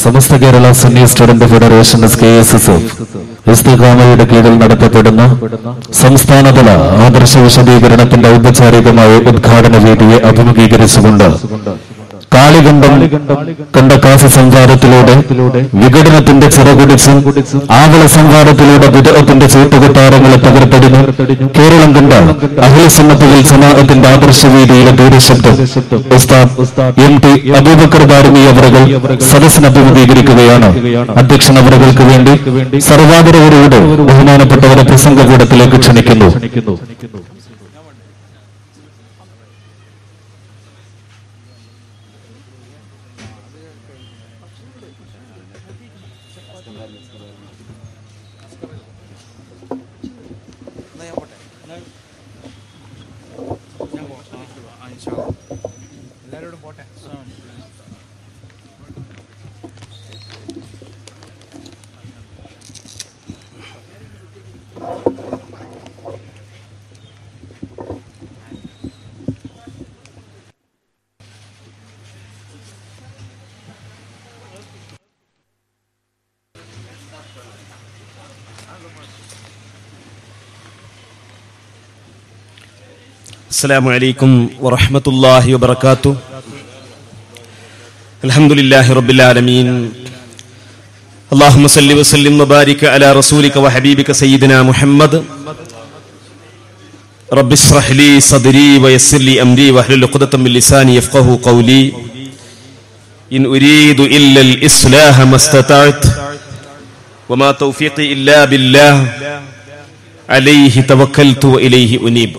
സമസ്ത Kerala Sunni student federation SKSSF ഇസ്തിഖാമയുടെ കീഴിൽ നടത്തപ്പെടുന്ന സംസ്ഥാനതല ആദർശ വിശദീകരണത്തിന്റെ ഔപചാരികമായ ഉദ്ഘാടന വേദിയെ അഭിമുഖീകരിച്ചുകൊണ്ട് കാളികണ്ഠം കണ്ടക്കാസ സംവാദത്തിലൂടെ വിഘടനത്തിന്റെ ചിറകുടിച്ചും ആവള സംവാദത്തിലൂടെ വിദഅത്തിന്റെ ചീട്ടുകൊട്ടാരങ്ങളെ തകർത്തെറിഞ്ഞു കേരളം കണ്ട അഹ്ലു സുന്നത്ത് വൽ ജമാഅത്തിന്റെ ആദർശവേദിയിലെ ദൂരശബ്ദം ഉസ്താദ് MT അബൂബക്കർ ദാരിമി അവറുകൾ സദസ്സിനെ അഭിമുഖീകരിക്കുകയാണ്. അധ്യക്ഷൻ അവറുകൾക്ക് വേണ്ടി സർവാദരവരോട് ബഹുമാനപ്പെട്ടവരെ പ്രസംഗകൂടത്തിലേക്ക് ക്ഷണിക്കുന്നു. السلام عليكم ورحمة الله وبركاته. الحمد لله رب العالمين. اللهم صل وسلم وبارك على رسولك وحبيبك سيدنا محمد. رب اشرح لي صدري ويسر لي أمري واحلل عقدة من لساني يفقهوا قولي. إن أريد إلا الإصلاح ما استطعت وما توفيقي إلا بالله عليه توكلت وإليه أنيب.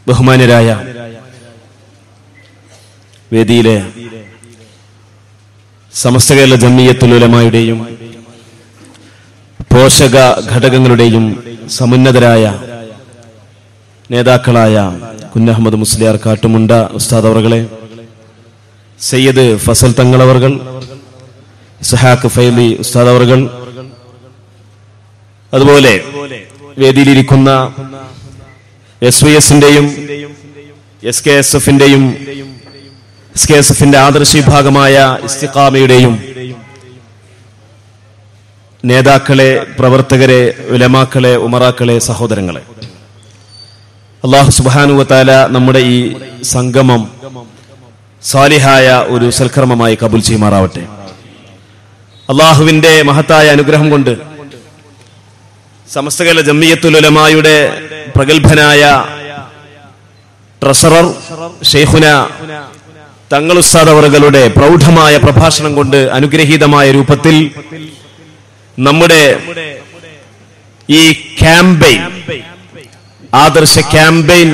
ബഹുമാനരായ വേദിയിലെ സമസ്ത കേരള ജംഇയ്യത്തുൽ ഉലമായുടെയും പോഷക ഘടകങ്ങളുടെയും സമുന്നതരായ നേതാക്കളായ കുഞ്ഞഹമ്മദ് മുസ്ലിയാർ കാട്ടുമുണ്ട ഉസ്താദ് അവർകളെ, സയ്യിദ് ഫസൽ തങ്ങളവർകൾ, ഇസ്ഹാഖ് ഫൈലി ഉസ്താദ് അവർകൾ, അതുപോലെ വേദിയിലിരിക്കുന്ന SYSന്റെയും SKSFന്റെ ആദർശ വിഭാഗമായ ഇസ്തിഖാമയുടെയും നേതാക്കളെ, പ്രവർത്തകരെ, ഉലമാക്കളെ, ഉമറാക്കളെ, സഹോദരങ്ങളെ, അല്ലാഹു സുബ്ഹാനഹു വ തആല നമ്മുടെ ഈ സംഗമം സാലിഹായ ഒരു സൽക്കർമ്മമായി കബൂൽ ചെയ്യുമാറാവട്ടെ. അല്ലാഹുവിന്റെ മഹത്തായ അനുഗ്രഹം കൊണ്ട് സമസ്ത കേരള ജംഇയ്യത്തുൽ ഉലമായുടെ പ്രഗത്ഭനായ ട്രഷറർ ഷെയ്ഖുന തങ്ങൾ ഉസ്താദ് അവറുകളുടെ പ്രൗഢമായ പ്രഭാഷണം കൊണ്ട് അനുഗ്രഹീതമായ രൂപത്തിൽ നമ്മുടെ ഈ ക്യാമ്പയിൻ, ആദർശ ക്യാമ്പയിൻ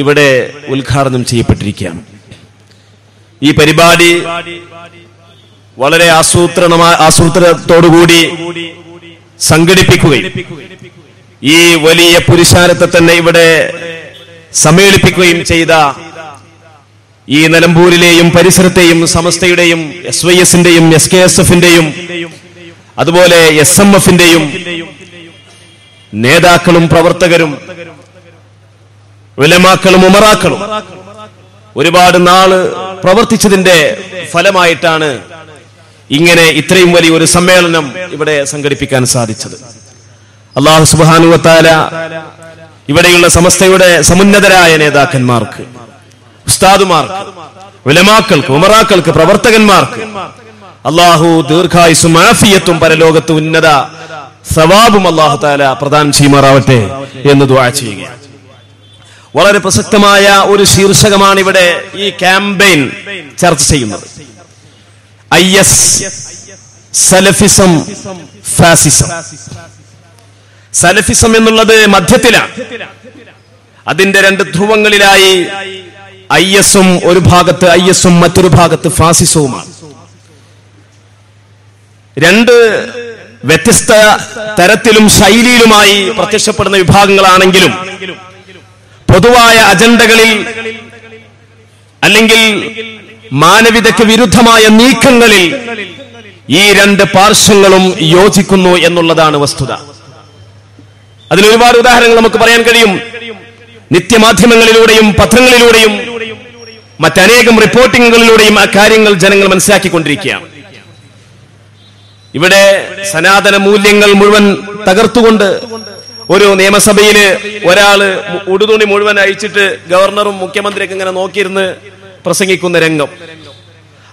ഇവിടെ ഉദ്ഘാടനം ചെയ്യപ്പെട്ടിരിക്കുകയാണ്. ഈ പരിപാടി വളരെ ആസൂത്രണത്തോടുകൂടി സംഘടിപ്പിക്കുകയും ഈ വലിയ പുരുഷാരത്തെ തന്നെ ഇവിടെ സമ്മേളിപ്പിക്കുകയും ചെയ്ത ഈ നിലമ്പൂരിലെയും പരിസരത്തെയും സമസ്തയുടെയും SYSന്റെയും SKSFന്റെയും അതുപോലെ SMFന്റെയും നേതാക്കളും പ്രവർത്തകരും ഉലമാക്കളും ഉമറാക്കളും ഒരുപാട് നാള് പ്രവർത്തിച്ചതിന്റെ ഫലമായിട്ടാണ് ഇങ്ങനെ ഇത്രയും വലിയൊരു സമ്മേളനം ഇവിടെ സംഘടിപ്പിക്കാൻ സാധിച്ചത്. അല്ലാഹു സുബ്ഹാനഹു വ തആല ഇവിടെയുള്ള സമസ്തയുടെ സമുന്നതരായ നേതാക്കന്മാർക്ക്, ഉസ്താദുമാർക്ക്, ഉലമാക്കൾക്ക്, ഉമറാക്കൾക്ക്, പ്രവർത്തകന്മാർക്ക് അല്ലാഹു ദീർഘായുസ്സും ആഫിയത്തും പരലോകത്ത് ഉന്നത സവാബും അല്ലാഹു തആല പ്രദാനം ചെയ്യുമാറാവട്ടെ എന്ന് ദുആ ചെയ്യുകയാണ്. വളരെ പ്രസക്തമായ ഒരു ശീർഷകമാണ് ഇവിടെ ഈ ക്യാമ്പയിൻ ചർച്ച ചെയ്യുന്നത്. IS Salafism, fascism. സലഫിസം എന്നുള്ളത് മധ്യത്തിലാണ്. അതിന്റെ രണ്ട് ധ്രുവങ്ങളിലായി ISഉം ഒരു ഭാഗത്ത് ISഉം മറ്റൊരു ഭാഗത്ത് ഫാസിസവുമാണ്. രണ്ട് വ്യത്യസ്ത തരത്തിലും ശൈലിയിലുമായി പ്രത്യക്ഷപ്പെടുന്ന വിഭാഗങ്ങളാണെങ്കിലും പൊതുവായ അജണ്ടകളിൽ അല്ലെങ്കിൽ മാനവികതയ്ക്ക് വിരുദ്ധമായ നീക്കങ്ങളിൽ ഈ രണ്ട് പാർശ്വങ്ങളും യോജിക്കുന്നു എന്നുള്ളതാണ് വസ്തുത. അതിലൊരുപാട് ഉദാഹരണങ്ങൾ നമുക്ക് പറയാൻ കഴിയും. നിത്യമാധ്യമങ്ങളിലൂടെയും പത്രങ്ങളിലൂടെയും മറ്റനേകം റിപ്പോർട്ടിങ്ങുകളിലൂടെയും ആ കാര്യങ്ങൾ ജനങ്ങൾ മനസ്സിലാക്കിക്കൊണ്ടിരിക്കുകയാണ്. ഇവിടെ സനാതന മൂല്യങ്ങൾ മുഴുവൻ തകർത്തുകൊണ്ട് ഒരു നിയമസഭയില് ഒരാള് ഉടുതുണി മുഴുവൻ അഴിച്ചിട്ട് ഗവർണറും മുഖ്യമന്ത്രിയൊക്കെ ഇങ്ങനെ നോക്കിയിരുന്ന് പ്രസംഗിക്കുന്ന രംഗം.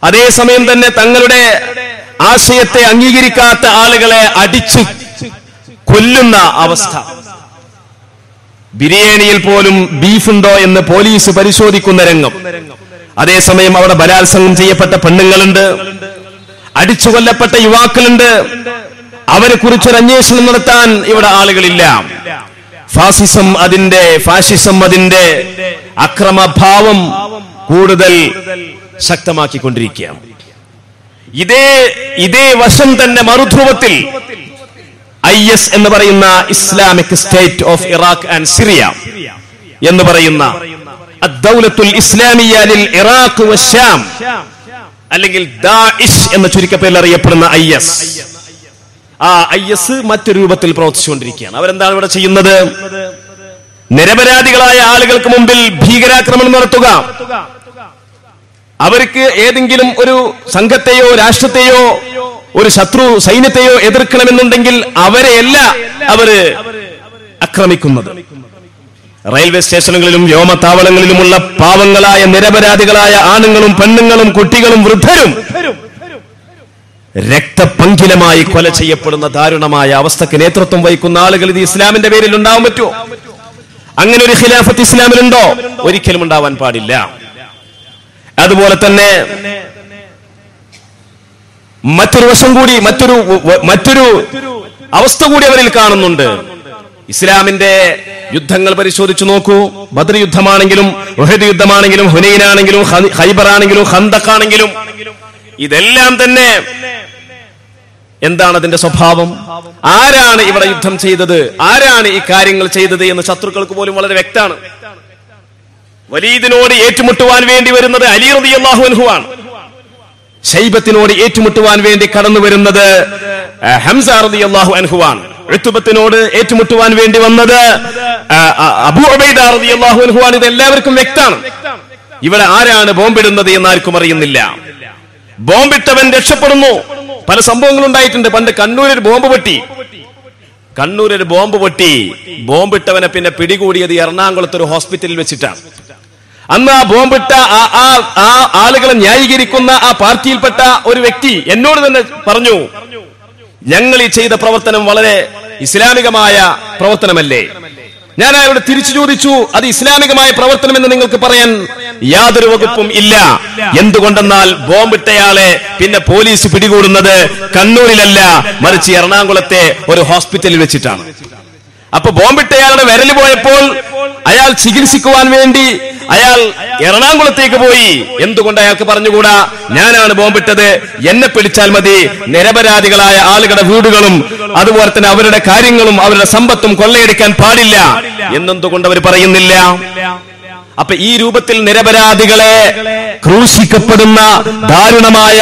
അതേസമയം തന്നെ തങ്ങളുടെ ആശയത്തെ അംഗീകരിക്കാത്ത ആളുകളെ അടിച്ചു കൊല്ലുന്ന അവസ്ഥ. ബിരിയാണിയിൽ പോലും ബീഫുണ്ടോ എന്ന് പോലീസ് പരിശോധിക്കുന്ന രംഗം. അതേസമയം അവിടെ ബലാത്സംഗം ചെയ്യപ്പെട്ട പെണ്ണുങ്ങളുണ്ട്, അടിച്ചു കൊല്ലപ്പെട്ട യുവാക്കളുണ്ട്. അവരെ കുറിച്ചൊരു അന്വേഷണം നടത്താൻ ഇവിടെ ആളുകളില്ല. ഫാസിസം അതിന്റെ അക്രമഭാവം കൂടുതൽ ശക്തമാക്കിക്കൊണ്ടിരിക്കുകയാണ്. ഇതേ വശം തന്നെ മറുധ്രുവത്തിൽ IS എന്ന് പറയുന്ന Islamic state of Iraq and Syria എന്ന് പറയുന്ന അദ്ദൗലത്തുൽ ഇസ്ലാമിയ്യ ലിൽ ഇറാഖ് വശാം, അല്ലെങ്കിൽ ദാഇഷ് എന്ന ചുരുക്കപ്പേരിൽ അറിയപ്പെടുന്ന IS. ആ IS മറ്റൊരു രൂപത്തിൽ പ്രവർത്തിച്ചുകൊണ്ടിരിക്കുകയാണ്. അവരെന്താണ് ഇവിടെ ചെയ്യുന്നത്? നിരപരാധികളായ ആളുകൾക്ക് മുമ്പിൽ ഭീകരാക്രമണം നടത്തുക. അവർക്ക് ഏതെങ്കിലും ഒരു സംഘത്തെയോ രാഷ്ട്രത്തെയോ ഒരു ശത്രു സൈന്യത്തെയോ എതിർക്കണമെന്നുണ്ടെങ്കിൽ അവരെയല്ല അവര് ആക്രമിക്കുന്നത്. റെയിൽവേ സ്റ്റേഷനുകളിലും വ്യോമത്താവളങ്ങളിലുമുള്ള പാവങ്ങളായ നിരപരാധികളായ ആണുങ്ങളും പെണ്ണുങ്ങളും കുട്ടികളും വൃദ്ധരും രക്തപങ്കിലമായി കൊല ചെയ്യപ്പെടുന്ന ദാരുണമായ അവസ്ഥക്ക് നേതൃത്വം വഹിക്കുന്ന ആളുകൾ ഇത് ഇസ്ലാമിന്റെ പേരിൽ ഉണ്ടാവാൻ പറ്റുമോ? അങ്ങനെ ഒരു ഖിലാഫത്ത് ഇസ്ലാമിലുണ്ടോ? ഒരിക്കലും ഉണ്ടാവാൻ പാടില്ല. അതുപോലെ തന്നെ മറ്റൊരു വശം കൂടി, മറ്റൊരു അവസ്ഥ കൂടി അവരിൽ കാണുന്നുണ്ട്. ഇസ്ലാമിന്റെ യുദ്ധങ്ങൾ പരിശോധിച്ചു നോക്കൂ. ബദർ യുദ്ധമാണെങ്കിലും ഉഹദ് യുദ്ധമാണെങ്കിലും ഹുനൈനാണെങ്കിലും ഖൈബർ ആണെങ്കിലും ഖന്തഖ് ആണെങ്കിലും ഇതെല്ലാം തന്നെ എന്താണ് അതിന്റെ സ്വഭാവം? ആരാണ് ഇവിടെ യുദ്ധം ചെയ്തത്, ആരാണ് ഈ കാര്യങ്ങൾ ചെയ്തത് എന്ന് ശത്രുക്കൾക്ക് പോലും വളരെ വ്യക്തമാണ്. വലീദിനോട് ഏറ്റുമുട്ടുവാൻ വേണ്ടി വരുന്നത് അലി റളിയല്ലാഹു അൻഹു ആണ്. ശൈബത്തിനോട് ഏറ്റുമുട്ടുവാൻ വേണ്ടി കടന്നു വരുന്നത് ഹംസ റളിയല്ലാഹു അൻഹു ആണ്. ഉത്ബത്തിനോട് ഏറ്റുമുട്ടുവാൻ വേണ്ടി വന്നത് അബൂ ഉബൈദ റളിയല്ലാഹു അൻഹു ആണ്. ഇത് എല്ലാവർക്കും വ്യക്തമാണ്. ഇവിടെ ആരാണ് ബോംബിടുന്നത് എന്ന് ആർക്കും അറിയുന്നില്ല. ബോംബിട്ടവൻ രക്ഷപ്പെടുന്നു. പല സംഭവങ്ങളും ഉണ്ടായിട്ടുണ്ട്. പണ്ട് കണ്ണൂരൊരു ബോംബ് പൊട്ടി ബോംബിട്ടവനെ പിന്നെ പിടികൂടിയത് എറണാകുളത്ത് ഒരു ഹോസ്പിറ്റലിൽ വെച്ചിട്ടാണ്. അന്ന് ആ ബോംബിട്ട ആ ആളുകളെ ന്യായീകരിക്കുന്ന ആ പാർട്ടിയിൽപ്പെട്ട ഒരു വ്യക്തി എന്നോട് തന്നെ പറഞ്ഞു, ഞങ്ങൾ ഈ ചെയ്ത പ്രവർത്തനം വളരെ ഇസ്ലാമികമായ പ്രവർത്തനമല്ലേ? ഞാൻ അയാളോട് തിരിച്ചു ചോദിച്ചു, അത് ഇസ്ലാമികമായ പ്രവർത്തനം എന്ന് നിങ്ങൾക്ക് പറയാൻ യാതൊരു വകുപ്പും ഇല്ല. എന്തുകൊണ്ടെന്നാൽ ബോംബിട്ടയാളെ പിന്നെ പോലീസ് പിടികൂടുന്നത് കണ്ണൂരിലല്ല, മറിച്ച് എറണാകുളത്തെ ഒരു ഹോസ്പിറ്റലിൽ വെച്ചിട്ടാണ്. അപ്പൊ ബോംബിട്ടയാളുടെ വിരല് പോയപ്പോൾ അയാൾ ചികിത്സിക്കുവാൻ വേണ്ടി അയാൾ എറണാകുളത്തേക്ക് പോയി. എന്തുകൊണ്ട് അയാൾക്ക് പറഞ്ഞുകൂടാ, ഞാനാണ് ബോംബിട്ടത്, എന്നെ പിടിച്ചാൽ മതി, നിരപരാധികളായ ആളുകളുടെ വീടുകളും അതുപോലെ തന്നെ അവരുടെ കാര്യങ്ങളും അവരുടെ സമ്പത്തും കൊള്ളയടിക്കാൻ പാടില്ല എന്നെന്തുകൊണ്ട് അവർ പറയുന്നില്ല? അപ്പൊ ഈ രൂപത്തിൽ നിരപരാധികളെ ക്രൂശിക്കപ്പെടുന്ന ദാരുണമായ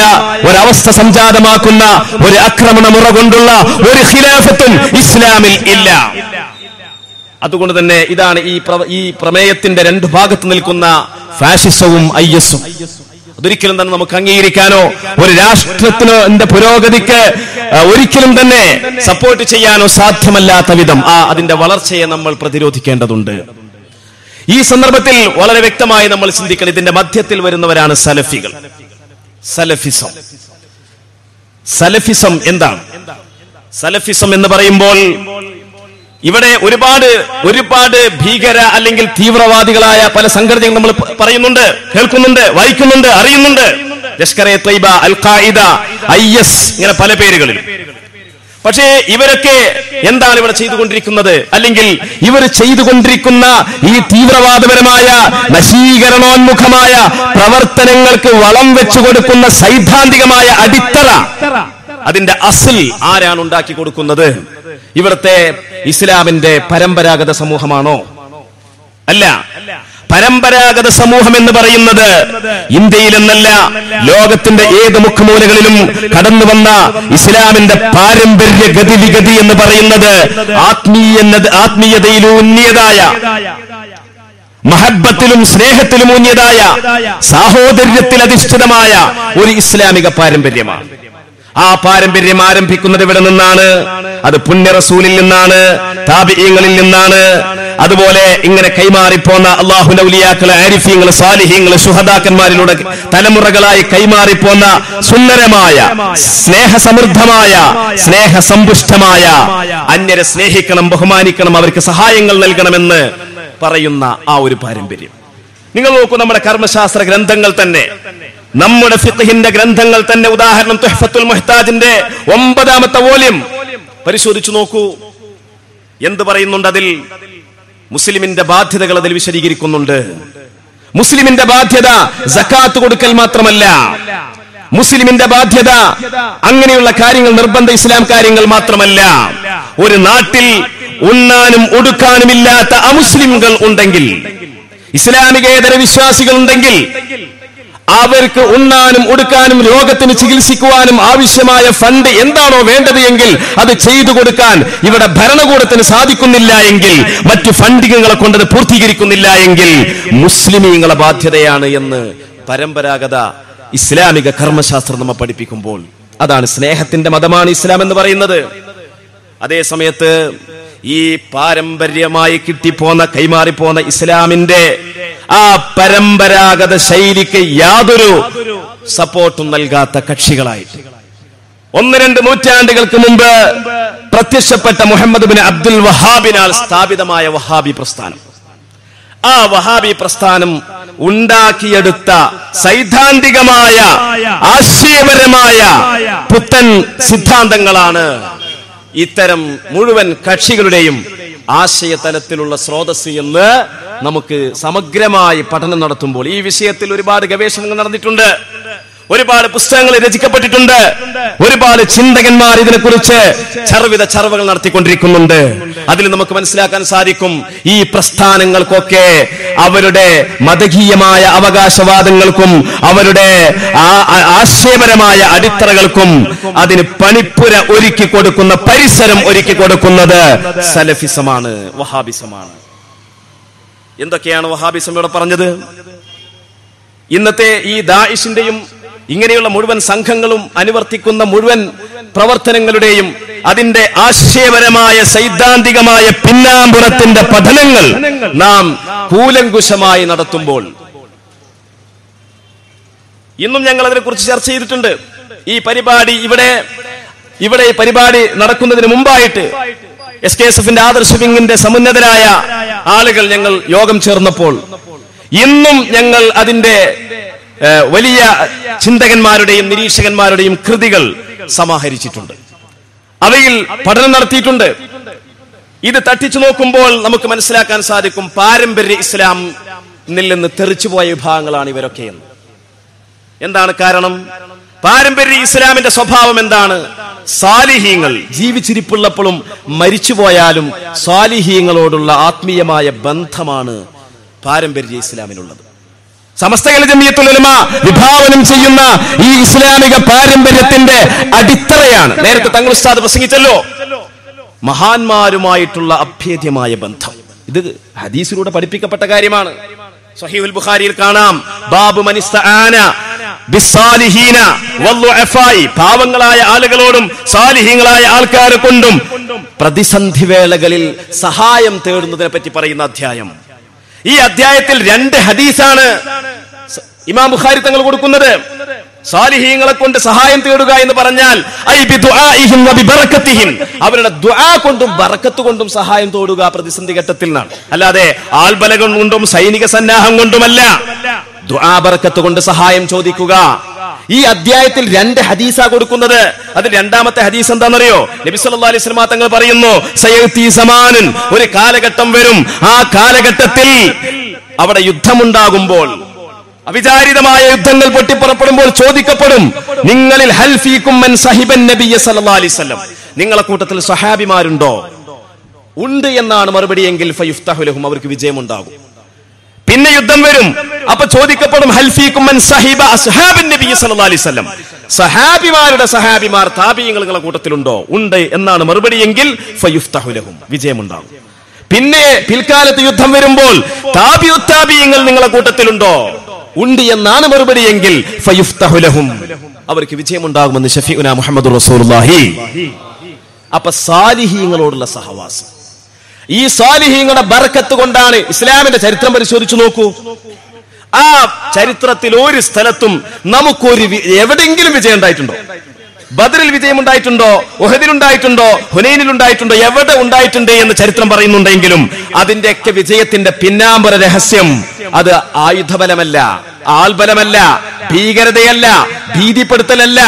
ഒരവസ്ഥ സംജാതമാക്കുന്ന ഒരു ആക്രമണ മുറ കൊണ്ടുള്ള ഒരു ഖിലാഫത്തും ഇസ്ലാമിൽ ഇല്ല. അതുകൊണ്ട് തന്നെ ഇതാണ് ഈ പ്രമേയത്തിന്റെ രണ്ട് ഭാഗത്ത് നിൽക്കുന്ന ഫാഷിസവും IS-ഉം. അതൊരിക്കലും തന്നെ നമുക്ക് അംഗീകരിക്കാനോ ഒരു രാഷ്ട്രത്തിനോ എന്റെ പുരോഗതിക്ക് ഒരിക്കലും തന്നെ സപ്പോർട്ട് ചെയ്യാനോ സാധ്യമല്ലാത്ത വിധം അതിന്റെ വളർച്ചയെ നമ്മൾ പ്രതിരോധിക്കേണ്ടതുണ്ട്. ഈ സന്ദർഭത്തിൽ വളരെ വ്യക്തമായി നമ്മൾ ചിന്തിക്കണം. ഇതിന്റെ മധ്യത്തിൽ വരുന്നവരാണ് സലഫികൾ. സലഫിസം എന്താണ്? സലഫിസം എന്ന് പറയുമ്പോൾ ഇവിടെ ഒരുപാട് ഭീകര അല്ലെങ്കിൽ തീവ്രവാദികളായ പല സംഘടനകൾ നമ്മൾ പറയുന്നുണ്ട്, കേൾക്കുന്നുണ്ട്, വായിക്കുന്നുണ്ട്, അറിയുന്നുണ്ട്. ലഷ്കർ-എ ത്വയ്ബ, അൽ ഖാഇദ, IS, ഇങ്ങനെ പല പേരുകളിൽ. പക്ഷേ ഇവരൊക്കെ എന്താണ് ഇവിടെ ചെയ്തുകൊണ്ടിരിക്കുന്നത്? അല്ലെങ്കിൽ ഇവർ ചെയ്തുകൊണ്ടിരിക്കുന്ന ഈ തീവ്രവാദപരമായ നശീകരണോന്മുഖമായ പ്രവർത്തനങ്ങൾക്ക് വളം വെച്ചു കൊടുക്കുന്ന സൈദ്ധാന്തികമായ അടിത്തറ, അതിന്റെ അസ്ൽ ആരാണ് ഉണ്ടാക്കി കൊടുക്കുന്നത്? ഇവിടുത്തെ ഇസ്ലാമിന്റെ പരമ്പരാഗത സമൂഹമാണോ? അല്ല. പരമ്പരാഗത സമൂഹം എന്ന് പറയുന്നത് ഇന്ത്യയിലെന്നല്ല, ലോകത്തിന്റെ ഏത് മുക്കുമൂലകളിലും കടന്നു വന്ന ഇസ്ലാമിന്റെ പാരമ്പര്യ ഗതിവിഗതി എന്ന് പറയുന്നത് ആത്മീയതയിലൂന്നിയതായ, മഹബത്തിലും സ്നേഹത്തിലും ഊന്നിയതായ, സാഹോദര്യത്തിൽ അധിഷ്ഠിതമായ ഒരു ഇസ്ലാമിക പാരമ്പര്യമാണ്. ആ പാരമ്പര്യം ആരംഭിക്കുന്നത് ഇവിടെ നിന്നാണ്. അത് പുണ്യ റസൂലിൽ നിന്നാണ്, താബിഈങ്ങളിൽ നിന്നാണ്. അതുപോലെ ഇങ്ങനെ കൈമാറിപ്പോന്ന അല്ലാഹുവിന്റെ ഔലിയാക്കള്, ആരിഫീങ്ങള്, സാലിഹീങ്ങള്, ശുഹദാക്കന്മാരിലൂടെ തലമുറകളായി കൈമാറിപ്പോന്ന സുന്ദരമായ, സ്നേഹസമൃദ്ധമായ, സ്നേഹസമ്പുഷ്ടമായ, അന്യരെ സ്നേഹിക്കണം, ബഹുമാനിക്കണം, അവർക്ക് സഹായങ്ങൾ നൽകണമെന്ന് പറയുന്ന ആ ഒരു പാരമ്പര്യം. നിങ്ങൾ നോക്കൂ, നമ്മുടെ കർമ്മശാസ്ത്ര ഗ്രന്ഥങ്ങൾ തന്നെ, നമ്മുടെ ഫിഖ്ഹിന്റെ ഗ്രന്ഥങ്ങൾ തന്നെ, ഉദാഹരണം തുഹ്ഫത്തുൽ മുഹ്താജിന്റെ 9ാമത്തെ വോള്യം പരിശോധിച്ചു നോക്കൂ. എന്ത് പറയുന്നുണ്ട് അതിൽ? മുസ്ലിമിന്റെ ബാധ്യതകൾ അതിൽ വിശദീകരിക്കുന്നുണ്ട്. മുസ്ലിമിന്റെ ബാധ്യത സകാത്ത് കൊടുക്കൽ മാത്രമല്ല, മുസ്ലിമിന്റെ ബാധ്യത അങ്ങനെയുള്ള കാര്യങ്ങൾ, നിർബന്ധ ഇസ്ലാം കാര്യങ്ങൾ മാത്രമല്ല. ഒരു നാട്ടിൽ ഉണ്ണാനും ഉടുക്കാനുമില്ലാത്ത അമുസ്ലിംകൾ ഉണ്ടെങ്കിൽ, ഇസ്ലാമികേതര വിശ്വാസികൾ ഉണ്ടെങ്കിൽ, അവർക്ക് ഉണ്ണാനും ഉടുക്കാനും രോഗത്തിന് ചികിത്സിക്കുവാനും ആവശ്യമായ ഫണ്ട് എന്താണോ വേണ്ടത് എങ്കിൽ അത് ചെയ്തു കൊടുക്കാൻ ഇവിടെ ഭരണകൂടത്തിന് സാധിക്കുന്നില്ല എങ്കിൽ, മറ്റു ഫണ്ടിങ്ങുകളെ കൊണ്ടത് പൂർത്തീകരിക്കുന്നില്ല എങ്കിൽ മുസ്ലിമീങ്ങളെ ബാധ്യതയാണ് എന്ന് പരമ്പരാഗത ഇസ്ലാമിക കർമ്മശാസ്ത്രം നമ്മെ പഠിപ്പിക്കുമ്പോൾ, അതാണ് സ്നേഹത്തിന്റെ മതമാണ് ഇസ്ലാം എന്ന് പറയുന്നത്. അതേ സമയത്ത് ഈ പാരമ്പര്യമായി കിട്ടിപ്പോന്ന, കൈമാറിപ്പോന്ന ഇസ്ലാമിന്റെ ആ പരമ്പരാഗത ശൈലിക്ക് യാതൊരു സപ്പോർട്ടും നൽകാത്ത കക്ഷികളായിട്ട് 1-2 നൂറ്റാണ്ടുകൾക്ക് മുമ്പ് പ്രത്യക്ഷപ്പെട്ട മുഹമ്മദ് ബിൻ അബ്ദുൽ വഹാബിനാൽ സ്ഥാപിതമായ വഹാബി പ്രസ്ഥാനം, ആ വഹാബി പ്രസ്ഥാനം ഉണ്ടാക്കിയെടുത്ത സൈദ്ധാന്തികമായ, ആശയപരമായ പുത്തൻ സിദ്ധാന്തങ്ങളാണ് ഇത്തരം മുഴുവൻ കക്ഷികളുടെയും ആശയതലത്തിലുള്ള സ്രോതസ് എന്ന് നമുക്ക് സമഗ്രമായി പഠനം നടത്തുമ്പോൾ, ഈ വിഷയത്തിൽ ഒരുപാട് ഗവേഷണങ്ങൾ നടന്നിട്ടുണ്ട്, ഒരുപാട് പുസ്തകങ്ങൾ രചിക്കപ്പെട്ടിട്ടുണ്ട്, ഒരുപാട് ചിന്തകന്മാർ ഇതിനെക്കുറിച്ച് ചർവകൾ നടത്തിക്കൊണ്ടിരിക്കുന്നുണ്ട്. അതിൽ നമുക്ക് മനസ്സിലാക്കാൻ സാധിക്കും, ഈ പ്രസ്ഥാനങ്ങൾക്കൊക്കെ അവരുടെ മതകീയമായ അവകാശവാദങ്ങൾക്കും അവരുടെ ആശയപരമായ അടിത്തറകൾക്കും അതിന് പണിപ്പുര ഒരുക്കി കൊടുക്കുന്ന, പരിസരം ഒരുക്കി കൊടുക്കുന്നത് സലഫിസമാണ്, വഹാബിസമാണ്. എന്തൊക്കെയാണ് വഹാബിസം ഇവിടെ പറഞ്ഞത്? ഇന്നത്തെ ഈ ദാഇഷിന്റെയും ഇങ്ങനെയുള്ള മുഴുവൻ സംഘങ്ങളും അനുവർത്തിക്കുന്ന മുഴുവൻ പ്രവർത്തനങ്ങളുടെയും അതിന്റെ ആശയപരമായ, സൈദ്ധാന്തികമായ പിന്നാമ്പുറത്തിന്റെ പഠനങ്ങൾ നാം കൂലങ്കുശമായി നടത്തുമ്പോൾ, ഇന്നും ഞങ്ങൾ അതിനെക്കുറിച്ച് ചർച്ച ചെയ്തിട്ടുണ്ട്. ഈ പരിപാടി ഇവിടെ പരിപാടി നടക്കുന്നതിന് മുമ്പായിട്ട് SKSFന്റെ ആദർശ വിങ്ങിന്റെ സമുന്നതരായ ആളുകൾ ഞങ്ങൾ യോഗം ചേർന്നപ്പോൾ, ഇന്നും ഞങ്ങൾ അതിന്റെ വലിയ ചിന്തകന്മാരുടെയും നിരീക്ഷകന്മാരുടെയും കൃതികൾ സമാഹരിച്ചിട്ടുണ്ട്, അവയിൽ പഠനം നടത്തിയിട്ടുണ്ട്. ഇത് തട്ടിച്ചു നോക്കുമ്പോൾ നമുക്ക് മനസ്സിലാക്കാൻ സാധിക്കും, പാരമ്പര്യ ഇസ്ലാമിൽ നിന്ന് തെറിച്ചുപോയ വിഭാഗങ്ങളാണ് ഇവരൊക്കെയെന്ന്. എന്താണ് കാരണം? പാരമ്പര്യ ഇസ്ലാമിന്റെ സ്വഭാവം എന്താണ്? സാലിഹീങ്ങൾ ജീവിച്ചിരിപ്പുള്ളപ്പോഴും മരിച്ചുപോയാലും സാലിഹീങ്ങളോടുള്ള ആത്മീയമായ ബന്ധമാണ് പാരമ്പര്യ ഇസ്ലാമിനുള്ളത്. സമസ്ത ജമിയത്തുൽ ഉലമ വിഭാവനം ചെയ്യുന്ന ഈ ഇസ്ലാമിക പാരമ്പര്യത്തിന്റെ അടിത്തറയാണ്, നേരത്തെ തങ്ങൾ ഉസ്താദ് പ്രസംഗിച്ചല്ലോ, മഹാന്മാരുമായിട്ടുള്ള അഭേദ്യമായ ബന്ധം. ഇത് ഹദീസിലൂടെ പഠിപ്പിക്കപ്പെട്ട കാര്യമാണ്. സ്വഹീഹുൽ ബുഖാരിയിൽ കാണാം, ബാബു മൻ ഇസ്തആന ബിസ്സാലിഹീന വദ്ദുഅഫായി, പാവങ്ങളായ ആളുകളോടും സാലിഹീങ്ങളായ ആൾക്കാരെ കൊണ്ടും പ്രതിസന്ധി വേളകളിൽ സഹായം തേടുന്നതിനെ പറ്റി പറയുന്ന അധ്യായം. ഈ അധ്യായത്തിൽ 2 ഹദീസാണ് ഇമാം ബുഖാരി തങ്ങൾ കൊടുക്കുന്നത്. സാലിഹീങ്ങളെ കൊണ്ട് സഹായം തേടുക എന്ന് പറഞ്ഞാൽ അവരുടെ ദുആ കൊണ്ടും ബറക്കത്ത് കൊണ്ടും സഹായം തേടുക പ്രതിസന്ധി ഘട്ടത്തിൽ നിന്നാണ്, അല്ലാതെ ആൾബലം കൊണ്ടും സൈനിക സന്നാഹം കൊണ്ടുമല്ല. ദുആ ബറക്കത്ത് കൊണ്ട് സഹായം ചോദിക്കുക. ഈ അധ്യായത്തിൽ 2 ഹദീസാ കൊടുക്കുന്നത്. അതിൽ 2ാമത്തെ ഹദീസ് എന്താണെന്നറിയോ? നബി സല്ലല്ലാഹു അലൈഹി വസല്ലം തങ്ങൾ പറയുന്നു, സയഅതി സമാനൻ, ഒരു കാലഘട്ടം വരും, ആ കാലഘട്ടത്തിൽ അവിടെ യുദ്ധമുണ്ടാകുമ്പോൾ, അവിചാരിതമായ യുദ്ധങ്ങൾ പൊട്ടിപ്പുറപ്പെടുമ്പോൾ ചോദിക്കപ്പെടും, നിങ്ങളിൽ ഹൽ ഫീകും മൻ സഹിബൻ നബിയ സല്ലല്ലാഹു അലൈഹി വസല്ലം, നിങ്ങളെ കൂട്ടത്തിൽ സ്വഹാബിമാരുണ്ടോ? ഉണ്ട് എന്നാണ് മറുപടി എങ്കിൽ ഫയുഫ്തഹു ലഹും, അവർക്ക് വിജയമുണ്ടാകും. പിന്നെ യുദ്ധം വരും. അപ്പൊ ചോദിക്കപ്പെടും ഹൽ ഫീകും മൻ സഹിബ അസ്ഹാബൻ നബി സല്ലല്ലാഹു അലൈഹി വസല്ലം, സഹാബിമാരുടെ സഹാബിമാർ താബിഈങ്ങൾ നിങ്ങളുടെ കൂട്ടത്തിലുണ്ടോ? ഉണ്ട് എന്നാണ് മറുപടി എങ്കിൽ ഫയുഫ്തഹു ലഹും, വിജയമുണ്ടാകും. പിന്നെ പിൽക്കാലത്ത് യുദ്ധം വരുമ്പോൾ താബിഈങ്ങൾ നിങ്ങളുടെ കൂട്ടത്തിലുണ്ടോ? ഉണ്ട് എന്നാണ് മറുപടി എങ്കിൽ ഫയുഫ്തഹു ലഹും, അവർക്ക് വിജയമുണ്ടാകുമെന്ന് ഷഫീഉനാ മുഹമ്മദുർ റസൂലുള്ളാഹി. അപ്പൊ സാലിഹീങ്ങളോടുള്ള സഹവാസം, ഈ സാലിഹീങ്ങളുടെ ബർക്കത്ത് കൊണ്ടാണ്. ഇസ്ലാമിന്റെ ചരിത്രം പരിശോധിച്ചു നോക്കൂ. ആ ചരിത്രത്തിൽ ഒരു സ്ഥലത്തും നമുക്കൊരു എവിടെയെങ്കിലും വിജയം ഉണ്ടായിട്ടുണ്ടോ? ബദറിൽ വിജയമുണ്ടായിട്ടുണ്ടോ? ഉഹദിലുണ്ടായിട്ടുണ്ടോ? ഹുനൈനിലുണ്ടായിട്ടുണ്ടോ? എവിടെ ഉണ്ടായിട്ടുണ്ട് എന്ന് ചരിത്രം പറയുന്നുണ്ടെങ്കിലും അതിന്റെയൊക്കെ വിജയത്തിന്റെ പിന്നാമ്പര രഹസ്യം അത് ആയുധബലമല്ല, ആൾബലമല്ല, ഭീകരതയല്ല, ഭീതിപ്പെടുത്തലല്ല,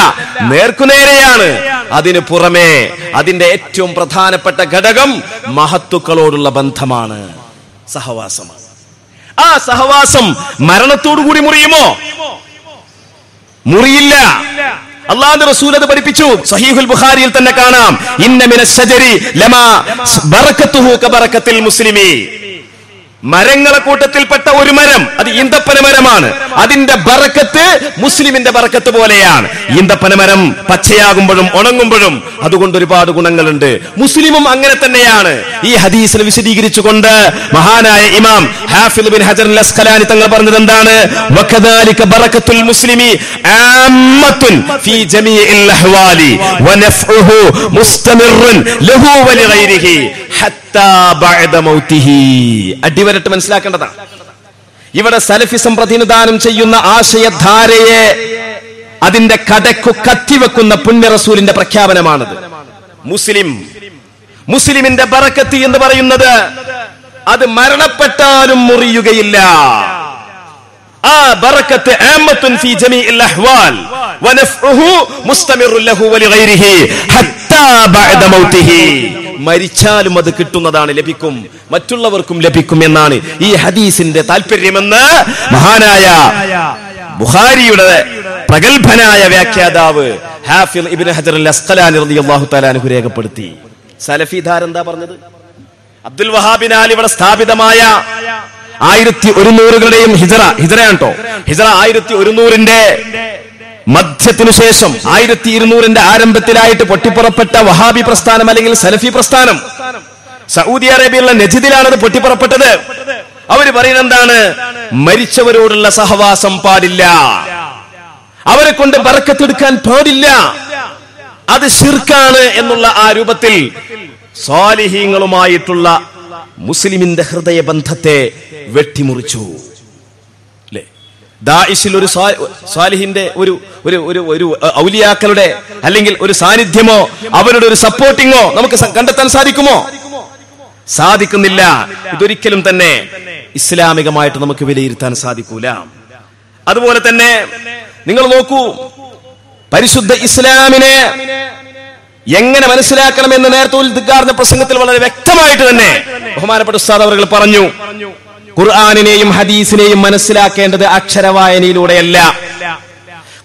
നേർക്കുനേരെയാണ്. അതിനു പുറമെ അതിന്റെ ഏറ്റവും പ്രധാനപ്പെട്ട ഘടകം മഹത്തുക്കളോടുള്ള ബന്ധമാണ്, സഹവാസമാണ്. ആ സഹവാസം മരണത്തോടുകൂടി മുറിയുമോ? മുറിയില്ല. അല്ലാഹുവിന്റെ റസൂൽ അത് പഠിപ്പിച്ചു. സഹീഹുൽ ബുഖാരിയിൽ തന്നെ കാണാം, ഇന്ന മിനശ് ശജരി ലമാ ബറകതുഹു കബറകത്തിൽ മുസ്ലിമി. മരങ്ങളെ കൂട്ടത്തിൽപ്പെട്ട ഒരു മരം, അത് ഈന്തപ്പന മരമാണ്. അതിന്റെ ബറക്കത്ത് മുസ്ലിമിന്റെ ബറക്കത്ത് പോലെയാണ്. ഈന്തപ്പന മരം പച്ചയാകുമ്പോഴും ഉണങ്ങുമ്പോഴും അതുകൊണ്ട് ഒരുപാട് ഗുണങ്ങളുണ്ട്. മുസ്ലിമും അങ്ങനെ തന്നെയാണ്. ഈ ഹദീസിനെ വിശദീകരിച്ചുകൊണ്ട് മഹാനായ ഇമാം ഹാഫിദ് ബിൻ ഹജർ അൽ അസ്ഖലാനി തങ്ങൾ പറഞ്ഞത് എന്താണ്? വകദാലിക ബറകത്തുൽ മുസ്ലിമി ആമ്മത്തുൻ ഫീ ജമീഇൽ അഹ്വാലി വനഫഉഹു മുസ്തമിറുൻ ലഹു വലിഗൈരിഹി ഹത്താ ബഅദ മൗതിഹി. അടിവരട്ട് മനസ്സിലാക്കേണ്ടതാണ്. ഇവിടെ സലഫിസം പ്രതിനിധാനം ചെയ്യുന്ന ആശയധാരയെ അതിന്റെ കടക്കു കത്തിവെക്കുന്ന പുണ്യ റസൂലിന്റെ പ്രഖ്യാപനമാണത്. മുസ്ലിമിന്റെ ബറക്കത്ത് എന്ന് പറയുന്നത് അത് മരണപ്പെട്ടാലും മുറിയുകയില്ല. ആ ബറക്കത്ത് ആമത്തുൻ ഫീ ജമീഇൽ അഹ്വാൽ വനഫഉഹു മുസ്തമിറുൻ ലഹു വലിഗൈരിഹി ഹത്താ ബഅദ മൗതിഹി. മരിച്ചാലും അത് കിട്ടുന്നതാണ്, ലഭിക്കും, മറ്റുള്ളവർക്കും ലഭിക്കും എന്നാണ് ഈ ഹദീസിന്റെ താല്പര്യമെന്ന് മഹാനായ ബുഖാരിയുടെ പ്രഗൽഭനായ വ്യാഖ്യാതാവ് ഹാഫിദ് ഇബ്നു ഹജർ അൽ അസ്ഖലാനി റളിയല്ലാഹു തആല അൻഹു രേഖപ്പെടുത്തി. സലഫി ധാര എന്താ പറഞ്ഞത്? അബ്ദുൽ വഹാബിൻ ആലി ഇവിടെ സ്ഥാപിതമായ 1100കളുടെയും ഹിജറയാണ് കേട്ടോ. ഹിജറ 1100ന്റെ മധ്യത്തിനു ശേഷം 1200ന്റെ ആരംഭത്തിലായിട്ട് പൊട്ടിപ്പുറപ്പെട്ട വഹാബി പ്രസ്ഥാനം അല്ലെങ്കിൽ സലഫി പ്രസ്ഥാനം സൗദി അറേബ്യയിലുള്ള നജിദിലാണത് പൊട്ടിപ്പുറപ്പെട്ടത്. അവര് പറയുന്നത് എന്താണ്? മരിച്ചവരോടുള്ള സഹവാസം പാടില്ല, അവരെ കൊണ്ട് ബർക്കത്തെടുക്കാൻ പാടില്ല, അത് ശിർക്കാണ് എന്നുള്ള ആ രൂപത്തിൽ സാലിഹീങ്ങളുമായിട്ടുള്ള മുസ്ലിമിന്റെ ഹൃദയബന്ധത്തെ വെട്ടിമുറിച്ചു. ദാഇശിൽ ഒരു സാലിഹിന്റെ ഒരു ഔലിയാക്കളുടെ അല്ലെങ്കിൽ ഒരു സാന്നിധ്യമോ അവരുടെ ഒരു സപ്പോർട്ടിങ്ങോ നമുക്ക് കണ്ടെത്താൻ സാധിക്കുമോ? സാധിക്കുന്നില്ല. ഇതൊരിക്കലും തന്നെ ഇസ്ലാമികമായിട്ട് നമുക്ക് വിലയിരുത്താൻ സാധിക്കൂല. അതുപോലെ തന്നെ നിങ്ങൾ നോക്കൂ, പരിശുദ്ധ ഇസ്ലാമിനെ എങ്ങനെ മനസ്സിലാക്കണമെന്ന് നേരത്തെ ഉദ്ഘാടന പ്രസംഗത്തിൽ വളരെ വ്യക്തമായിട്ട് തന്നെ ബഹുമാനപ്പെട്ട ഉസ്താദ് അവർ പറഞ്ഞു. ഖുർആനിനെയും ഹദീസിനെയും മനസ്സിലാക്കേണ്ടത് അക്ഷരവായനയിലൂടെയല്ല.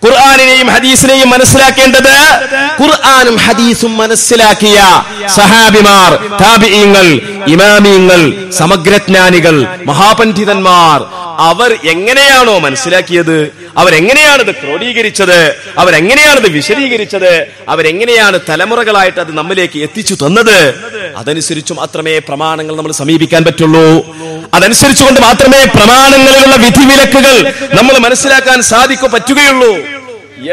ഖുർആനിനെയും ഹദീസിനെയും മനസ്സിലാക്കേണ്ടത് ഖുർആനും ഹദീസും മനസ്സിലാക്കിയ സഹാബിമാർ, താബിഈങ്ങൾ, ഇമാമീങ്ങൾ, സമഗ്രജ്ഞാനികൾ, മഹാപണ്ഡിതന്മാർ അവർ എങ്ങനെയാണോ മനസ്സിലാക്കിയത്, അവരെങ്ങനെയാണത് ക്രോഡീകരിച്ചത്, അവരെങ്ങനെയാണത് വിശദീകരിച്ചത്, അവരെങ്ങനെയാണ് തലമുറകളായിട്ട് അത് നമ്മിലേക്ക് എത്തിച്ചു തന്നത്, അതനുസരിച്ച് മാത്രമേ പ്രമാണങ്ങൾ നമ്മൾ സമീപിക്കാൻ പറ്റുള്ളൂ. അതനുസരിച്ചുകൊണ്ട് മാത്രമേ പ്രമാണങ്ങളിലുള്ള വിധിവിലക്കുകൾ നമ്മൾ മനസ്സിലാക്കാൻ പറ്റുകയുള്ളൂ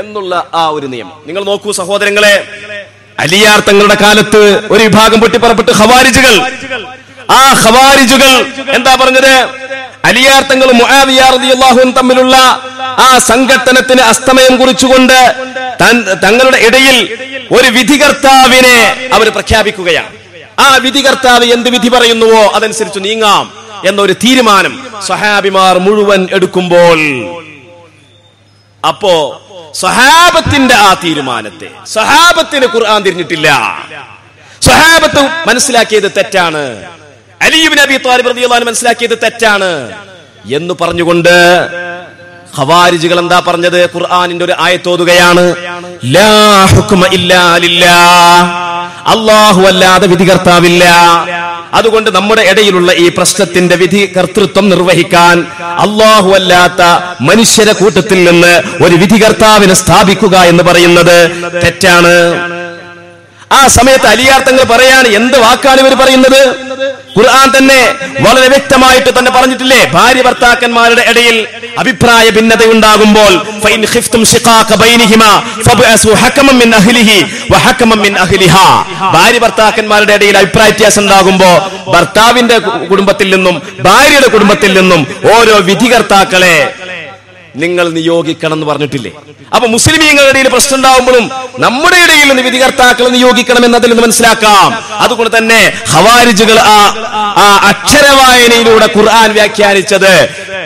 എന്നുള്ള ആ ഒരു നിയമം. നിങ്ങൾ നോക്കൂ സഹോദരങ്ങളെ, അലിയാർ തങ്ങളുടെ കാലത്ത് ഒരു വിഭാഗം പൊട്ടിപ്പുറപ്പെട്ട് ഖവാരിജുകൾ. ആ ഖവാരിജുകൾ എന്താ പറഞ്ഞത്? അലിയാർ തങ്ങളും മുആവിയ റളിയല്ലാഹു അൻഹു തമ്മിലുള്ള ആ സംഘട്ടനത്തിന് അസ്തമയം കുറിച്ചുകൊണ്ട് തങ്ങളുടെ ഇടയിൽ ഒരു വിധികർത്താവിനെ അവർ പ്രഖ്യാപിക്കുകയാണ്. ആ വിധികർത്താവ് എന്ത് വിധി പറയുന്നുവോ അതനുസരിച്ച് നീങ്ങാം എന്നൊരു തീരുമാനം സഹാബിമാർ മുഴുവൻ എടുക്കുമ്പോൾ, അപ്പോ സഹാബത്തിന്റെ ആ തീരുമാനത്തെ സഹാബത്തിന് ഖുർആൻ തിരിഞ്ഞിട്ടില്ല, സഹാബത്ത് മനസ്സിലാക്കിയത് തെറ്റാണ്, അലി ഇബ്നു അബീ ത്വാലിബ് റളിയല്ലാഹു അൻഹു മനസ്സിലാക്കിയത് തെറ്റാണ് എന്ന് പറഞ്ഞുകൊണ്ട് ഖവാരിജുകൾ എന്താ പറഞ്ഞത്? ഖുർആനിന്റെ ഒരു ആയത്ത് ഓതുകയാണ്, ലാ ഹുക്മ ഇല്ലാ ലില്ലാഹ്, അല്ലാഹു അല്ലാതെ വിധികർത്താവില്ല. അതുകൊണ്ട് നമ്മുടെ ഇടയിലുള്ള ഈ പ്രശ്നത്തിന്റെ വിധി കർത്തൃത്വം നിർവഹിക്കാൻ അല്ലാഹു അല്ലാത്ത മനുഷ്യരെ കൂട്ടത്തിൽ നിന്ന് ഒരു വിധികർത്താവിനെ സ്ഥാപിക്കുക എന്ന് പറയുന്നത് തെറ്റാണ്. ആ സമയത്ത് അലിയാർ തങ്ങൾ പറയാണ്, എന്ത് വാക്കാണ് ഇവർ പറയുന്നത്? ഖുർആൻ തന്നെ വളരെ വ്യക്തമായിട്ട് തന്നെ പറഞ്ഞിട്ടില്ലേ, ഭാര്യ ഭർത്താക്കന്മാരുടെ ഇടയിൽ അഭിപ്രായ ഭിന്നതയുണ്ടാകുമ്പോൾ ഫൈൻ ഖിഫ്തും ശിഖാഖ ബൈനിഹിമാ ഫബ്അസു ഹകമൻ മിൻ അഹ്ലിഹി വഹകമൻ മിൻ അഹ്ലിഹാ. ഭാര്യ ഭർത്താക്കന്മാരുടെ ഇടയിൽ അഭിപ്രായ വ്യത്യാസം ഉണ്ടാകുമ്പോൾ ഭർത്താവിന്റെ കുടുംബത്തിൽ നിന്നും ഭാര്യയുടെ കുടുംബത്തിൽ നിന്നും ഓരോ വിധികർത്താക്കളെ നിങ്ങൾ നിയോഗിക്കണം എന്ന് പറഞ്ഞിട്ടില്ലേ? അപ്പൊ മുസ്ലിമീങ്ങളുടെ ഇടയിൽ പ്രശ്നം ഉണ്ടാവുമ്പോഴും നമ്മുടെ ഇടയിൽ നിന്ന് വിധികർത്താക്കളെ നിയോഗിക്കണം എന്നതിൽ നിന്ന് മനസ്സിലാക്കാം. അതുകൊണ്ട് തന്നെ ഖവാരിജുകൾ ആ അക്ഷരവായനയിലൂടെ ഖുർആൻ വ്യാഖ്യാനിച്ചത്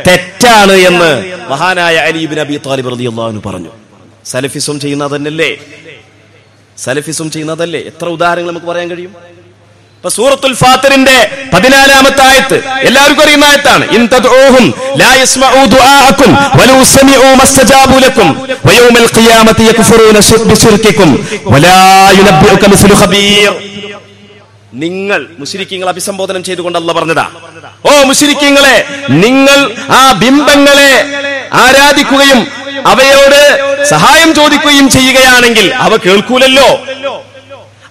തെറ്റാണ് എന്ന് മഹാനായ അലി ഇബ്നു അബി ത്വാലിബ് റളിയല്ലാഹു അൻഹു പറഞ്ഞു. സലഫിസം ചെയ്യുന്നതല്ലേ? സലഫിസം ചെയ്യുന്നതല്ലേ? എത്ര ഉദാഹരണങ്ങൾ നമുക്ക് പറയാൻ കഴിയും? സൂറത്തുൽ ഫാത്തിറിന്റെ 14-ാമത്തെ ആയത്ത് എല്ലാവർക്കും അറിയുന്ന ആയത്താണ്. ഇൻ തദ്ഊഹും ലാ യസ്മഉ ദുആഅകും വലൗ സമിഉ മസ്തജാബു ലക്കും വയൗമൽ ഖിയാമത്തി യക്ഫുറൂന ബിശിർകികും വലാ യുനബ്ബിഉക മിസ്ലു ഖബീർ. നിങ്ങൾ മുശ്രിക്കീങ്ങളെ അഭിസംബോധന ചെയ്തുകൊണ്ട് അല്ലാഹു പറഞ്ഞതാ, ഓ മുശ്രിക്കീങ്ങളെ, നിങ്ങൾ ആ ബിംബങ്ങളെ ആരാധിക്കുകയും അവയോട് സഹായം ചോദിക്കുകയും ചെയ്യുകയാണെങ്കിൽ അവ കേൾക്കൂലല്ലോ,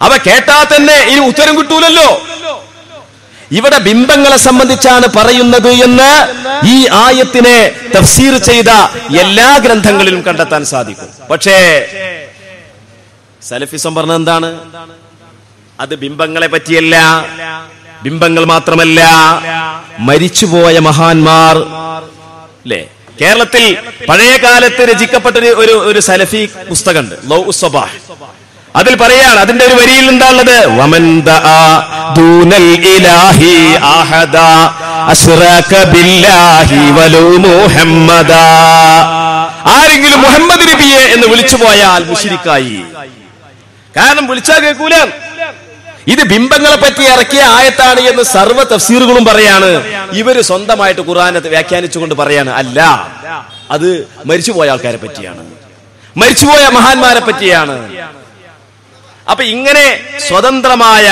അവ കേട്ടാ തന്നെ ഇനി ഉത്തരം കിട്ടൂലല്ലോ. ഇവിടെ ബിംബങ്ങളെ സംബന്ധിച്ചാണ് പറയുന്നത് എന്ന് ഈ ആയത്തിനെ തഫ്സീർ ചെയ്ത എല്ലാ ഗ്രന്ഥങ്ങളിലും കണ്ടെത്താൻ സാധിക്കും. പക്ഷേ സലഫിസം പറഞ്ഞത് എന്താണ്? അത് ബിംബങ്ങളെ പറ്റിയല്ല, ബിംബങ്ങൾ മാത്രമല്ല, മരിച്ചുപോയ മഹാന്മാർ അല്ലേ? കേരളത്തിൽ പഴയ കാലത്ത് രചിക്കപ്പെട്ട ഒരു സലഫി പുസ്തകമുണ്ട്, ലൗ ഉസ്സബാഹ്. അതിൽ പറയാണ്, അതിന്റെ ഒരു വരിയിൽ എന്താണുള്ളത്? വമൻ ദആ ദൂനൽ ഇലാഹി അഹദ അശ്റക ബില്ലാഹി വലൗ മുഹമ്മദാ. ആരെങ്കിലും മുഹമ്മദ് നബിയെ എന്ന് വിളിച്ചു പോയാൽ മുശ്രിക്കായി. കാരണം വിളിച്ചാൽ കേൾക്കൂല. ഇത് ബിംബങ്ങളെ പറ്റി ഇറക്കിയ ആയത്താണ് എന്ന് സർവ്വ തഫ്സീറുകളും പറയാണ്. ഇവര് സ്വന്തമായിട്ട് ഖുർആനെ വ്യാഖ്യാനിച്ചുകൊണ്ട് പറയാണ്, അല്ല, അത് മരിച്ചുപോയ ആൾക്കാരെ പറ്റിയാണ്, മരിച്ചുപോയ മഹാന്മാരെ പറ്റിയാണ്. അപ്പൊ ഇങ്ങനെ സ്വതന്ത്രമായ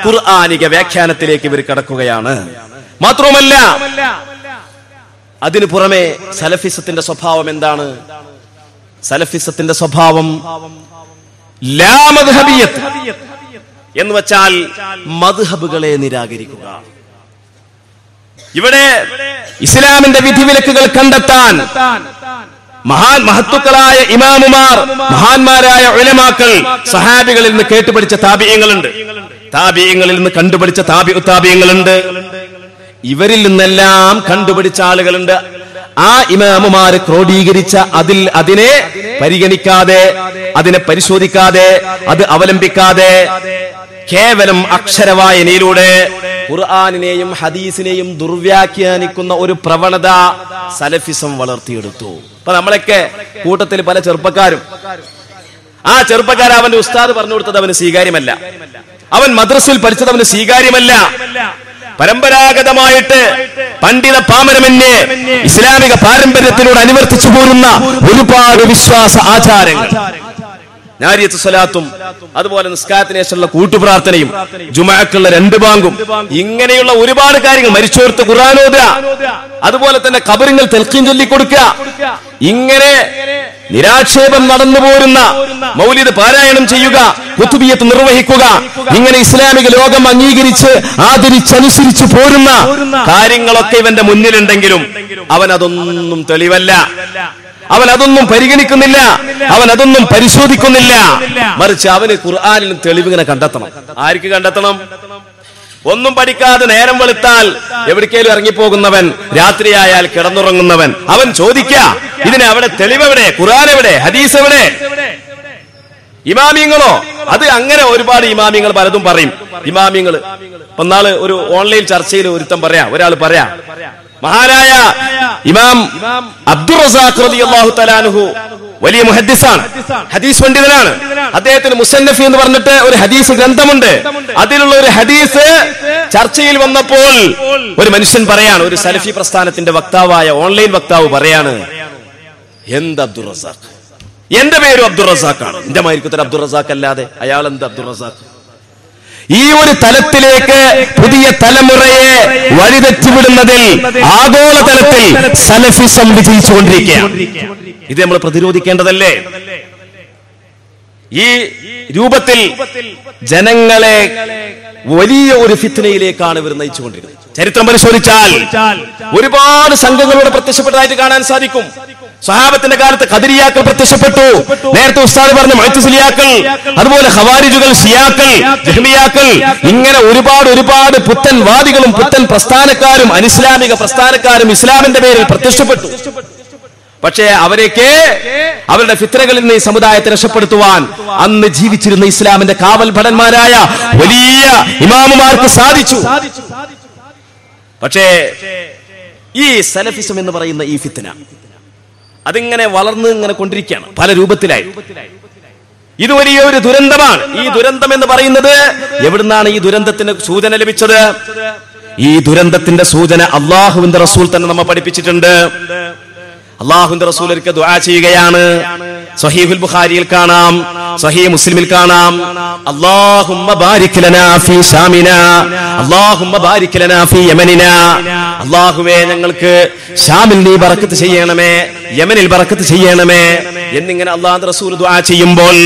ഖുർആനിക വ്യാഖ്യാനത്തിലേക്ക് ഇവർ കടക്കുകയാണ്. മാത്രവുമല്ല, അതിനു പുറമെ സലഫിസത്തിന്റെ സ്വഭാവം എന്താണ്? സലഫിസത്തിന്റെ സ്വഭാവം ലാ മദ്ഹബിയ്യത്ത് എന്ന് വെച്ചാൽ മദ്ഹബുകളെ നിരാകരിക്കുക. ഇവിടെ ഇസ്ലാമിന്റെ വിധിവിലക്കുകൾ കണ്ടെത്താൻ മഹത്തുക്കളായ ഇമാമുമാർ, മഹാന്മാരായ ഉലമാക്കൾ, സഹാബികളിൽ നിന്ന് കേട്ടുപഠിച്ച താബിഈങ്ങളുണ്ട്, താബിഈങ്ങളിൽ നിന്ന് കണ്ടുപഠിച്ച താബിഈങ്ങളുണ്ട്, ഇവരിൽ നിന്നെല്ലാം കണ്ടുപിടിച്ച ആളുകളുണ്ട്. ആ ഇമാമുമാര് ക്രോഡീകരിച്ച അതിനെ പരിഗണിക്കാതെ, അതിനെ പരിശോധിക്കാതെ, അത് അവലംബിക്കാതെ കേവലം അക്ഷരവായനയിലൂടെ ഖുർആനിനെയും ഹദീസിനെയും ദുർവ്യാഖ്യാനിക്കുന്ന ഒരു പ്രവണത സലഫിസം വളർത്തിയെടുത്തു. അപ്പൊ നമ്മളൊക്കെ കൂട്ടത്തിൽ പല ചെറുപ്പക്കാരും, ആ ചെറുപ്പക്കാർ അവന്റെ ഉസ്താദ് പറഞ്ഞു കൊടുത്തത് അവന് സ്വീകാര്യമല്ല, അവൻ മദ്രസയിൽ പഠിച്ചത് അവന് സ്വീകാര്യമല്ല. പരമ്പരാഗതമായിട്ട് പണ്ഡിത പാമരമന്യേ ഇസ്ലാമിക പാരമ്പര്യത്തിലൂടെ അനുവർത്തിച്ചു പോരുന്ന ഒരുപാട് വിശ്വാസ ആചാരങ്ങൾ, നാരിയത്ത് സ്വലാത്തും അതുപോലെ നിസ്കാരത്തിന് ശേഷമുള്ള കൂട്ടുപ്രാർത്ഥനയും ജുമുഅക്കുള്ള 2 ബാങ്കും, ഇങ്ങനെയുള്ള ഒരുപാട് കാര്യങ്ങൾ, മരിച്ചോർത്ത് ഖുർആൻ ഓതുക, അതുപോലെ തന്നെ ഖബറിങ്ങൾ തൽഖീൻ ചൊല്ലിക്കൊടുക്കുക, ഇങ്ങനെ നിരാക്ഷേപം നടന്നു പോരുന്ന മൗലിദ് പാരായണം ചെയ്യുക, കുതുബിയത്ത് നിർവഹിക്കുക, ഇങ്ങനെ ഇസ്ലാമിക ലോകം അംഗീകരിച്ച് ആദരിച്ചനുസരിച്ച് പോരുന്ന കാര്യങ്ങളൊക്കെ ഇവന്റെ മുന്നിലുണ്ടെങ്കിലും അവൻ അതൊന്നും തെളിവല്ല, അവൻ അതൊന്നും പരിഗണിക്കുന്നില്ല, അവൻ അതൊന്നും പരിശോധിക്കുന്നില്ല. മറിച്ച് അവന് ഖുർആനിൽ തെളിവിങ്ങനെ കണ്ടെത്തണം. ആർക്ക് കണ്ടെത്തണം? ഒന്നും പഠിക്കാതെ നേരം വെളുത്താൽ എവിടേക്കേലും ഇറങ്ങിപ്പോകുന്നവൻ, രാത്രിയായാൽ കിടന്നുറങ്ങുന്നവൻ, അവൻ ചോദിക്ക, ഇതിന് അവിടെ തെളിവെവിടെ? ഖുർആൻ എവിടെ? ഹദീസ് എവിടെ? ഇമാമിങ്ങളോ? അത് അങ്ങനെ ഒരുപാട് ഇമാമിങ്ങൾ പലതും പറയും. ഇമാമിങ്ങൾ ഇപ്പൊ നാള് ഒരു ഓൺലൈൻ ചർച്ചയിൽ ഒരാൾ പറയാ, മഹാനായ ഇമാം അബ്ദുർ റസാഖ് റളിയല്ലാഹു തആല അൻഹു വലിയ മുഹദ്ദിസാണ്, ഹദീസ് പണ്ഡിതനാണ്. അദ്ദേഹത്തിന് മുസന്നഫ് എന്ന് പറഞ്ഞിട്ട് ഒരു ഹദീസ് ഗ്രന്ഥമുണ്ട്. അതിലുള്ള ഒരു ഹദീസ് ചർച്ചയിൽ വന്നപ്പോൾ ഒരു മനുഷ്യൻ പറയാണ്, ഒരു സലഫി പ്രസ്ഥാനത്തിന്റെ വക്താവായ ഓൺലൈൻ വക്താവ് പറയാണ്, എന്ത് അബ്ദുർ റസാഖ്, എന്റെ പേരും അബ്ദുർ റസാഖാണ്, എന്റെ മായിരിക്കത്തൊരു അബ്ദുർ റസാഖ് അല്ലാതെ അയാൾ എന്ത് അബ്ദുർ റസാഖ്? ഈ ഒരു തലത്തിലേക്ക് പുതിയ തലമുറയെ വഴിതെറ്റിവിടുന്നതിൽ ആഗോള തലത്തിൽ സലഫിസം വിജയിച്ചുകൊണ്ടിരിക്കുകയാണ്. ഇത് നമ്മൾ പ്രതിരോധിക്കേണ്ടതല്ലേ? ഈ രൂപത്തിൽ ജനങ്ങളെ വലിയ ഒരു ഫിത്നയിലേക്കാണ് ഇവർ നയിച്ചുകൊണ്ടിരിക്കുന്നത്. ചരിത്രം പരിശോധിച്ചാൽ ഒരുപാട് സംഘങ്ങളോട് പ്രത്യക്ഷപ്പെട്ടതായിട്ട് കാണാൻ സാധിക്കും. സ്വഹാബത്തിന്റെ കാലത്ത് ഖദരിയാക്കൾ പ്രത്യക്ഷപ്പെട്ടു. നേരത്തെ ഉസ്താദ് പറഞ്ഞ മുഅ്തസിലിയാക്കൾ, അതുപോലെ ഖവാരിജുകൾ, ശിയാക്കൾ, ജഹ്മിയാക്കൾ, ഇങ്ങനെ ഒരുപാട് പുത്തൻ വാദികളും പുത്തൻ പ്രസ്ഥാനക്കാരും അനിസ്ലാമിക പ്രസ്ഥാനക്കാരും ഇസ്ലാമിന്റെ പേരിൽ പ്രത്യക്ഷപ്പെട്ടു. പക്ഷേ അവരൊക്കെ അവരുടെ ഫിത്നകളിൽ നിന്ന് ഈ സമുദായത്തെ രക്ഷപ്പെടുത്തുവാൻ അന്ന് ജീവിച്ചിരുന്ന ഇസ്ലാമിന്റെ കാവൽ ഭടന്മാരായ വലിയ ഇമാമുമാർക്ക് സാധിച്ചു. പക്ഷേ ഈ സലഫിസം എന്ന് പറയുന്ന ഈ ഫിത്ന അതിങ്ങനെ വളർന്ന് ഇങ്ങനെ കൊണ്ടിരിക്കുകയാണ് പല രൂപത്തിലായി. ഇത് വലിയൊരു ദുരന്തമാണ്. ഈ ദുരന്തം എന്ന് പറയുന്നത് എവിടുന്നാണ് ഈ ദുരന്തത്തിന് സൂചന ലഭിച്ചത്? ഈ ദുരന്തത്തിന്റെ സൂചന അള്ളാഹുവിന്റെ റസൂൽ തന്നെ നമ്മെ പഠിപ്പിച്ചിട്ടുണ്ട്. അള്ളാഹുവിന്റെ റസൂൽ ഒരിക്കൽ ദുആ ചെയ്യുകയാണ്. സ്വഹീഹുൽ ബുഖാരിയിൽ കാണാം, സ്വഹീഹ് മുസ്ലിമിൽ കാണാം, അല്ലാഹുമ്മ ബാരിക് ലനാ ഫീ ശാമിനാ, അല്ലാഹുമ്മ ബാരിക് ലനാ ഫീ യമനിനാ. അല്ലാഹുവേ, ഞങ്ങൾക്ക് ശാമിൽ നീ ബറക്കത്ത് ചെയ്യണമേ, യമനിൽ ബറക്കത്ത് ചെയ്യണമേ എന്നിങ്ങനെ അള്ളാഹുവിന്റെ റസൂൽ ദുആ ചെയ്യുമ്പോൾ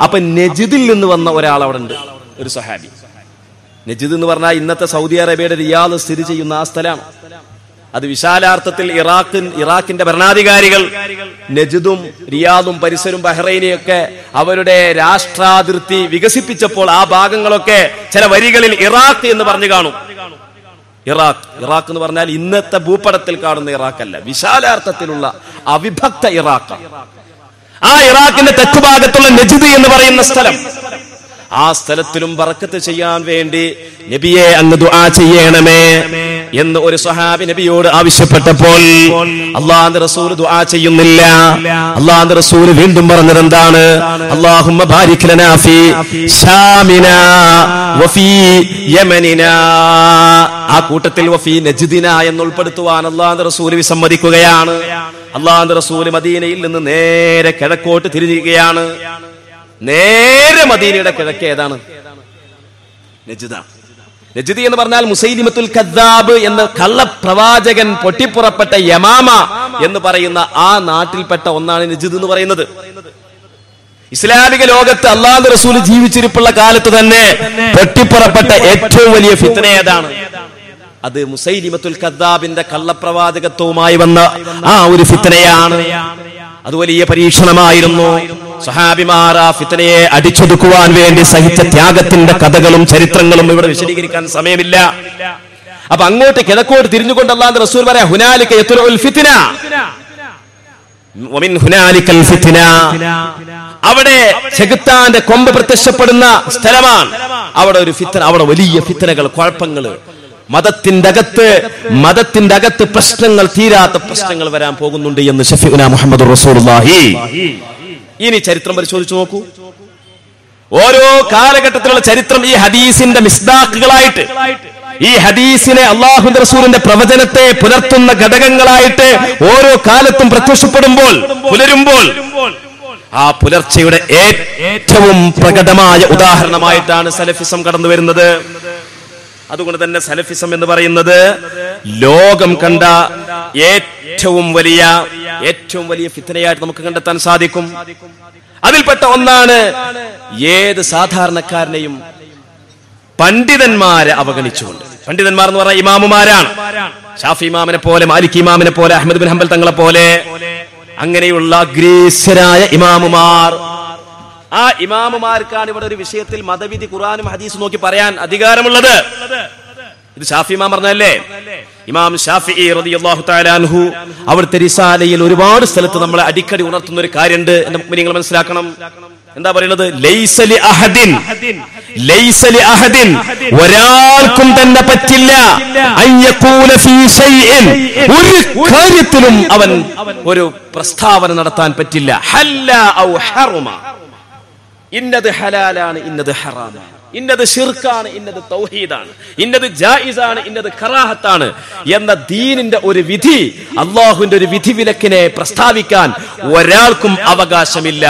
അപ്പൊ നജിദിൽ നിന്ന് വന്ന ഒരാൾ അവിടെ ഉണ്ട്, ഒരു സഹാബി. നജിദ് എന്ന് പറഞ്ഞാൽ ഇന്നത്തെ സൗദി അറേബ്യയുടെ റിയാദ് സ്ഥിതി ചെയ്യുന്ന ആ സ്ഥലമാണ്. അത് വിശാലാർത്ഥത്തിൽ ഇറാഖിന്റെ ഭരണാധികാരികൾ നജിദും റിയാദും പരിസരവും ബഹ്റൈനെയൊക്കെ അവരുടെ രാഷ്ട്രാതിർത്തി വികസിപ്പിച്ചപ്പോൾ ആ ഭാഗങ്ങളൊക്കെ ചില വരികളിൽ ഇറാഖ് എന്ന് പറഞ്ഞു കാണും. ഇറാഖ് എന്ന് പറഞ്ഞാൽ ഇന്നത്തെ ഭൂപടത്തിൽ കാണുന്ന ഇറാഖല്ല, വിശാലാർത്ഥത്തിലുള്ള അവിഭക്ത ഇറാഖ്. ആ ഇറാഖിന്റെ തെക്കുഭാഗത്തുള്ള നജിദ് എന്ന് പറയുന്ന സ്ഥലം, ആ സ്ഥലത്തിലും ബറക്കത്ത് ചെയ്യാൻ വേണ്ടി നബിയെ അങ്ങ് ദുആ ചെയ്യണമേ എന്ന് ഒരു സ്വഹാബി നബിയോട് ആവശ്യപ്പെട്ടപ്പോൾ അല്ലാഹുവിന്റെ റസൂൽ ദുആ ചെയ്യുന്നില്ല. അല്ലാഹുവിന്റെ റസൂൽ വീണ്ടും പറഞ്ഞത് എന്താണ്? അല്ലാഹുമ്മ ബാരിക് ലനാ ഫീ ശാമിനാ വഫീ യമനിനാ. ആ കൂട്ടത്തിൽ വഫീ നജ്ദിനാ എന്ന് ഉൾപ്പെടുത്തുവാൻ അല്ലാഹുവിന്റെ റസൂൽ വിസമ്മതിക്കുകയാണ്. അല്ലാഹുവിന്റെ റസൂൽ മദീനയിൽ നിന്ന് നേരെ കിഴക്കോട്ട് തിരിയുകയാണ്. നേരെ മദീനയുടെ കിഴക്ക് ഏതാണ്? നജ്ദാണ്. നജ്ദി എന്ന് പറഞ്ഞാൽ മുസൈലിമത്തുൽ കദ്ദാബ് എന്ന കള്ളപ്രവാചകൻ പൊട്ടിപ്പുറപ്പെട്ട യമാമ എന്ന് പറയുന്ന ആ നാട്ടിൽപ്പെട്ട ഒന്നാണ് നജ്ദ് എന്ന് പറയുന്നത്. ഇസ്ലാമിക ലോകത്ത് അല്ലാഹുവിന്റെ റസൂൽ ജീവിച്ചിരിപ്പുള്ള കാലത്ത് തന്നെ പൊട്ടിപ്പുറപ്പെട്ട ഏറ്റവും വലിയ ഫിത്ന ഏതാണ്? അത് മുസൈലിമത്തുൽ കദ്ദാബിന്റെ കള്ളപ്രവാചകത്വവുമായി വന്ന ആ ഒരു ഫിത്നയാണ്. അത് വലിയ പരീക്ഷണമായിരുന്നു. സഹാബിമാർ ആ ഫിത്നയെ അടിച്ചൊതുക്കുവാൻ വേണ്ടി സഹിച്ച ത്യാഗത്തിന്റെ കഥകളും ചരിത്രങ്ങളും ഇവിടെ വിശദീകരിക്കാൻ സമയമില്ല. അപ്പൊ അങ്ങോട്ട് കിഴക്കോട്ട് തിരിഞ്ഞുകൊണ്ട് അല്ലാഹുവിന്റെ റസൂൽ പറയാ, ഹുനാലിക യത്ലുൽ ഫിത്ന വമിൻ ഹുനാലികൽ ഫിത്ന. അവിടെ ചെകുത്താന്റെ കൊമ്പ് പ്രത്യക്ഷപ്പെടുന്ന സ്ഥലമാണ്. അവിടെ ഒരു ഫിത്ന, അവിടെ വലിയ ഫിത്നകൾ, കുഴപ്പങ്ങൾ, മതത്തിന്റെ അകത്ത് പ്രശ്നങ്ങൾ, തീരാത്ത പ്രശ്നങ്ങൾ വരാൻ പോകുന്നുണ്ട് എന്ന് ഷഫീഉനാ മുഹമ്മദുർ റസൂലുള്ളാഹി. ഇനി ചരിത്രം പരിശോധിച്ചു നോക്കൂ. ഓരോ കാലഘട്ടത്തിലുള്ള ചരിത്രം ഈ ഹദീസിന്റെ മിസ്ദാഖുകളായിട്ട്, ഈ ഹദീസിനെ അല്ലാഹുവിന്റെ റസൂലിന്റെ പ്രവചനത്തെ പുലർത്തുന്ന ഘടകങ്ങളായിട്ട് ഓരോ കാലത്തും പ്രത്യക്ഷപ്പെടുമ്പോൾ, പുലരുമ്പോൾ ആ പുലർച്ചയുടെ ഏറ്റവും പ്രകടമായ ഉദാഹരണമായിട്ടാണ് സലഫിസം കടന്നു വരുന്നത്. അതുകൊണ്ട് തന്നെ സലഫിസം എന്ന് പറയുന്നത് ലോകം കണ്ട ഏറ്റവും വലിയ ഫിത്നയായിട്ട് നമുക്ക് കണ്ടെത്താൻ സാധിക്കും. അതിൽപ്പെട്ട ഒന്നാണ് ഏത് സാധാരണക്കാരനെയും പണ്ഡിതന്മാരെ അവഗണിച്ചുകൊണ്ട്. പണ്ഡിതന്മാർ എന്ന് പറഞ്ഞാൽ ഇമാമുമാരാണ്. ഷാഫി ഇമാമിനെ പോലെ, മാലിക് ഇമാമിനെ പോലെ, അഹ്മദ് ബിൻ ഹംബൽ തങ്ങളെ പോലെ അങ്ങനെയുള്ള അഗ്രേസ്യരായ ഇമാമുമാർ. ആ ഇമാമുമാർക്കാണ് ഇവിടെ ഒരു വിഷയത്തിൽ മതവിധി ഖുർആനും ഹദീസും നോക്കി പറയാൻ അധികാരമുള്ളത്. ഇത് ഷാഫി ഇമാം പറഞ്ഞല്ലേ. ഇമാം ഷാഫിഈ റളിയല്ലാഹു തആല അൻഹു അവിടുത്തെ റിസാലയിൽ ഒരുപാട് സ്ഥലത്ത് നമ്മളെ അടിക്കടി ഉണർത്തുന്ന ഒരു കാര്യമുണ്ട്. എന്റെ മുഅ്മിനീങ്ങൾ മനസ്സിലാക്കണം. എന്താ പറയുന്നത്? ലൈസ ലി അഹദിൻ, ഒരാൾക്കും തന്നെ പറ്റില്ല അയ്യഖൂല ഫീ ഷൈഇൻ, ഒരു കാര്യത്തിലും അവൻ ഒരു പ്രസ്താവന നടത്താൻ പറ്റില്ല. ഹല്ല ഔ ഹറമ, ഇന്നത് ഹലാലാണ്, ഇന്നത് ഹറാമാണ്, ഇന്നത് ശിർക്കാണ്, ഇന്നത് തൗഹീദാണ്, ഇന്നത് ജായിസാണ്, ഇന്നത് കറാഹത്താണ് എന്ന ദീനിന്റെ ഒരു വിധി, അല്ലാഹുവിന്റെ ഒരു വിധി വിലക്കിനെ പ്രസ്താവിക്കാൻ ഒരാൾക്കും അവകാശമില്ല.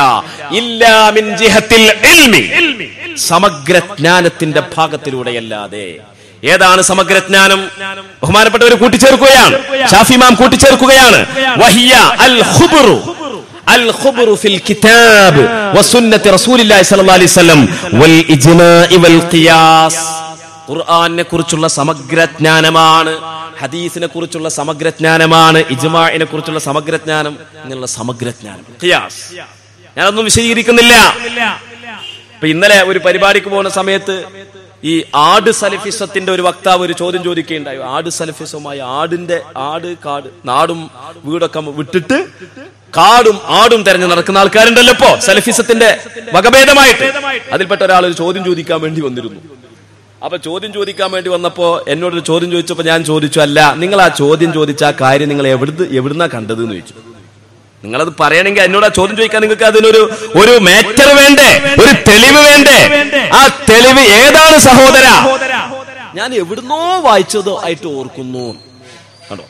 ഇല്ലാ മിൻ ജിഹത്തിൽ ഇൽമി, സമഗ്രജ്ഞാനത്തിന്റെ ഭാഗത്തിലൂടെയല്ലാതെ. ഏതാണ് സമഗ്രജ്ഞാനം? ബഹുമാനപ്പെട്ടവർ കൂട്ടിച്ചേർക്കുകയാണ്, ഷാഫി ഇമാം കൂട്ടിച്ചേർക്കുകയാണ്. വഹിയ അൽ ഖുബ്റു الخبر في الكتاب وسنة رسول الله صلى الله عليه وسلم والإجماع والقياس. ഖുർആനെ കുറിച്ചുള്ള സമഗ്രജ്ഞാനമാണ്, ഹദീസിനെ കുറിച്ചുള്ള സമഗ്രജ്ഞാനമാണ്, ഇജ്മാഇനെ കുറിച്ചുള്ള സമഗ്രജ്ഞാനം, ഇങ്ങനെയുള്ള സമഗ്രജ്ഞാനം. ഖിയാസ് ഞാനൊന്നും വിശദീകരിക്കുന്നില്ല. ഇപ്പൊ ഇന്നലെ ഒരു പരിപാടിക്ക് പോകുന്ന സമയത്ത് ഈ ആട് സലഫിസത്തിന്റെ ഒരു വക്താവ് ഒരു ചോദ്യം ചോദിക്കുകയുണ്ടായി. ആട് സലഫിസവുമായി കാട് നാടും വീടൊക്കെ വിട്ടിട്ട് കാടും ആടും തെരഞ്ഞു നടക്കുന്ന ആൾക്കാരുണ്ടല്ലോ ഇപ്പോ സലഫിസത്തിന്റെ വകഭേദമായിട്ട്. അതിൽപ്പെട്ട ഒരാൾ ഒരു ചോദ്യം ചോദിക്കാൻ വേണ്ടി വന്നിരുന്നു. അപ്പൊ ചോദ്യം ചോദിക്കാൻ വേണ്ടി വന്നപ്പോ എന്നോടൊരു ചോദ്യം ചോദിച്ചപ്പോ ഞാൻ ചോദിച്ചു, അല്ല നിങ്ങൾ ആ ചോദ്യം ചോദിച്ച ആ കാര്യം നിങ്ങൾ എവിടുന്നാ കണ്ടത് എന്ന് ചോദിച്ചു. നിങ്ങളത് പറയണമെങ്കിൽ എന്നോട് ആ ചോദ്യം ചോദിക്കാൻ നിങ്ങൾക്ക് അതിനൊരു മാറ്റർ വേണ്ടേ, ഒരു തെളിവ് വേണ്ടേ? ആ തെളിവ് ഏതാണ് സഹോദര? ഞാൻ എവിടുന്നോ വായിച്ചതോ ആയിട്ട് ഓർക്കുന്നു. കണ്ടോ,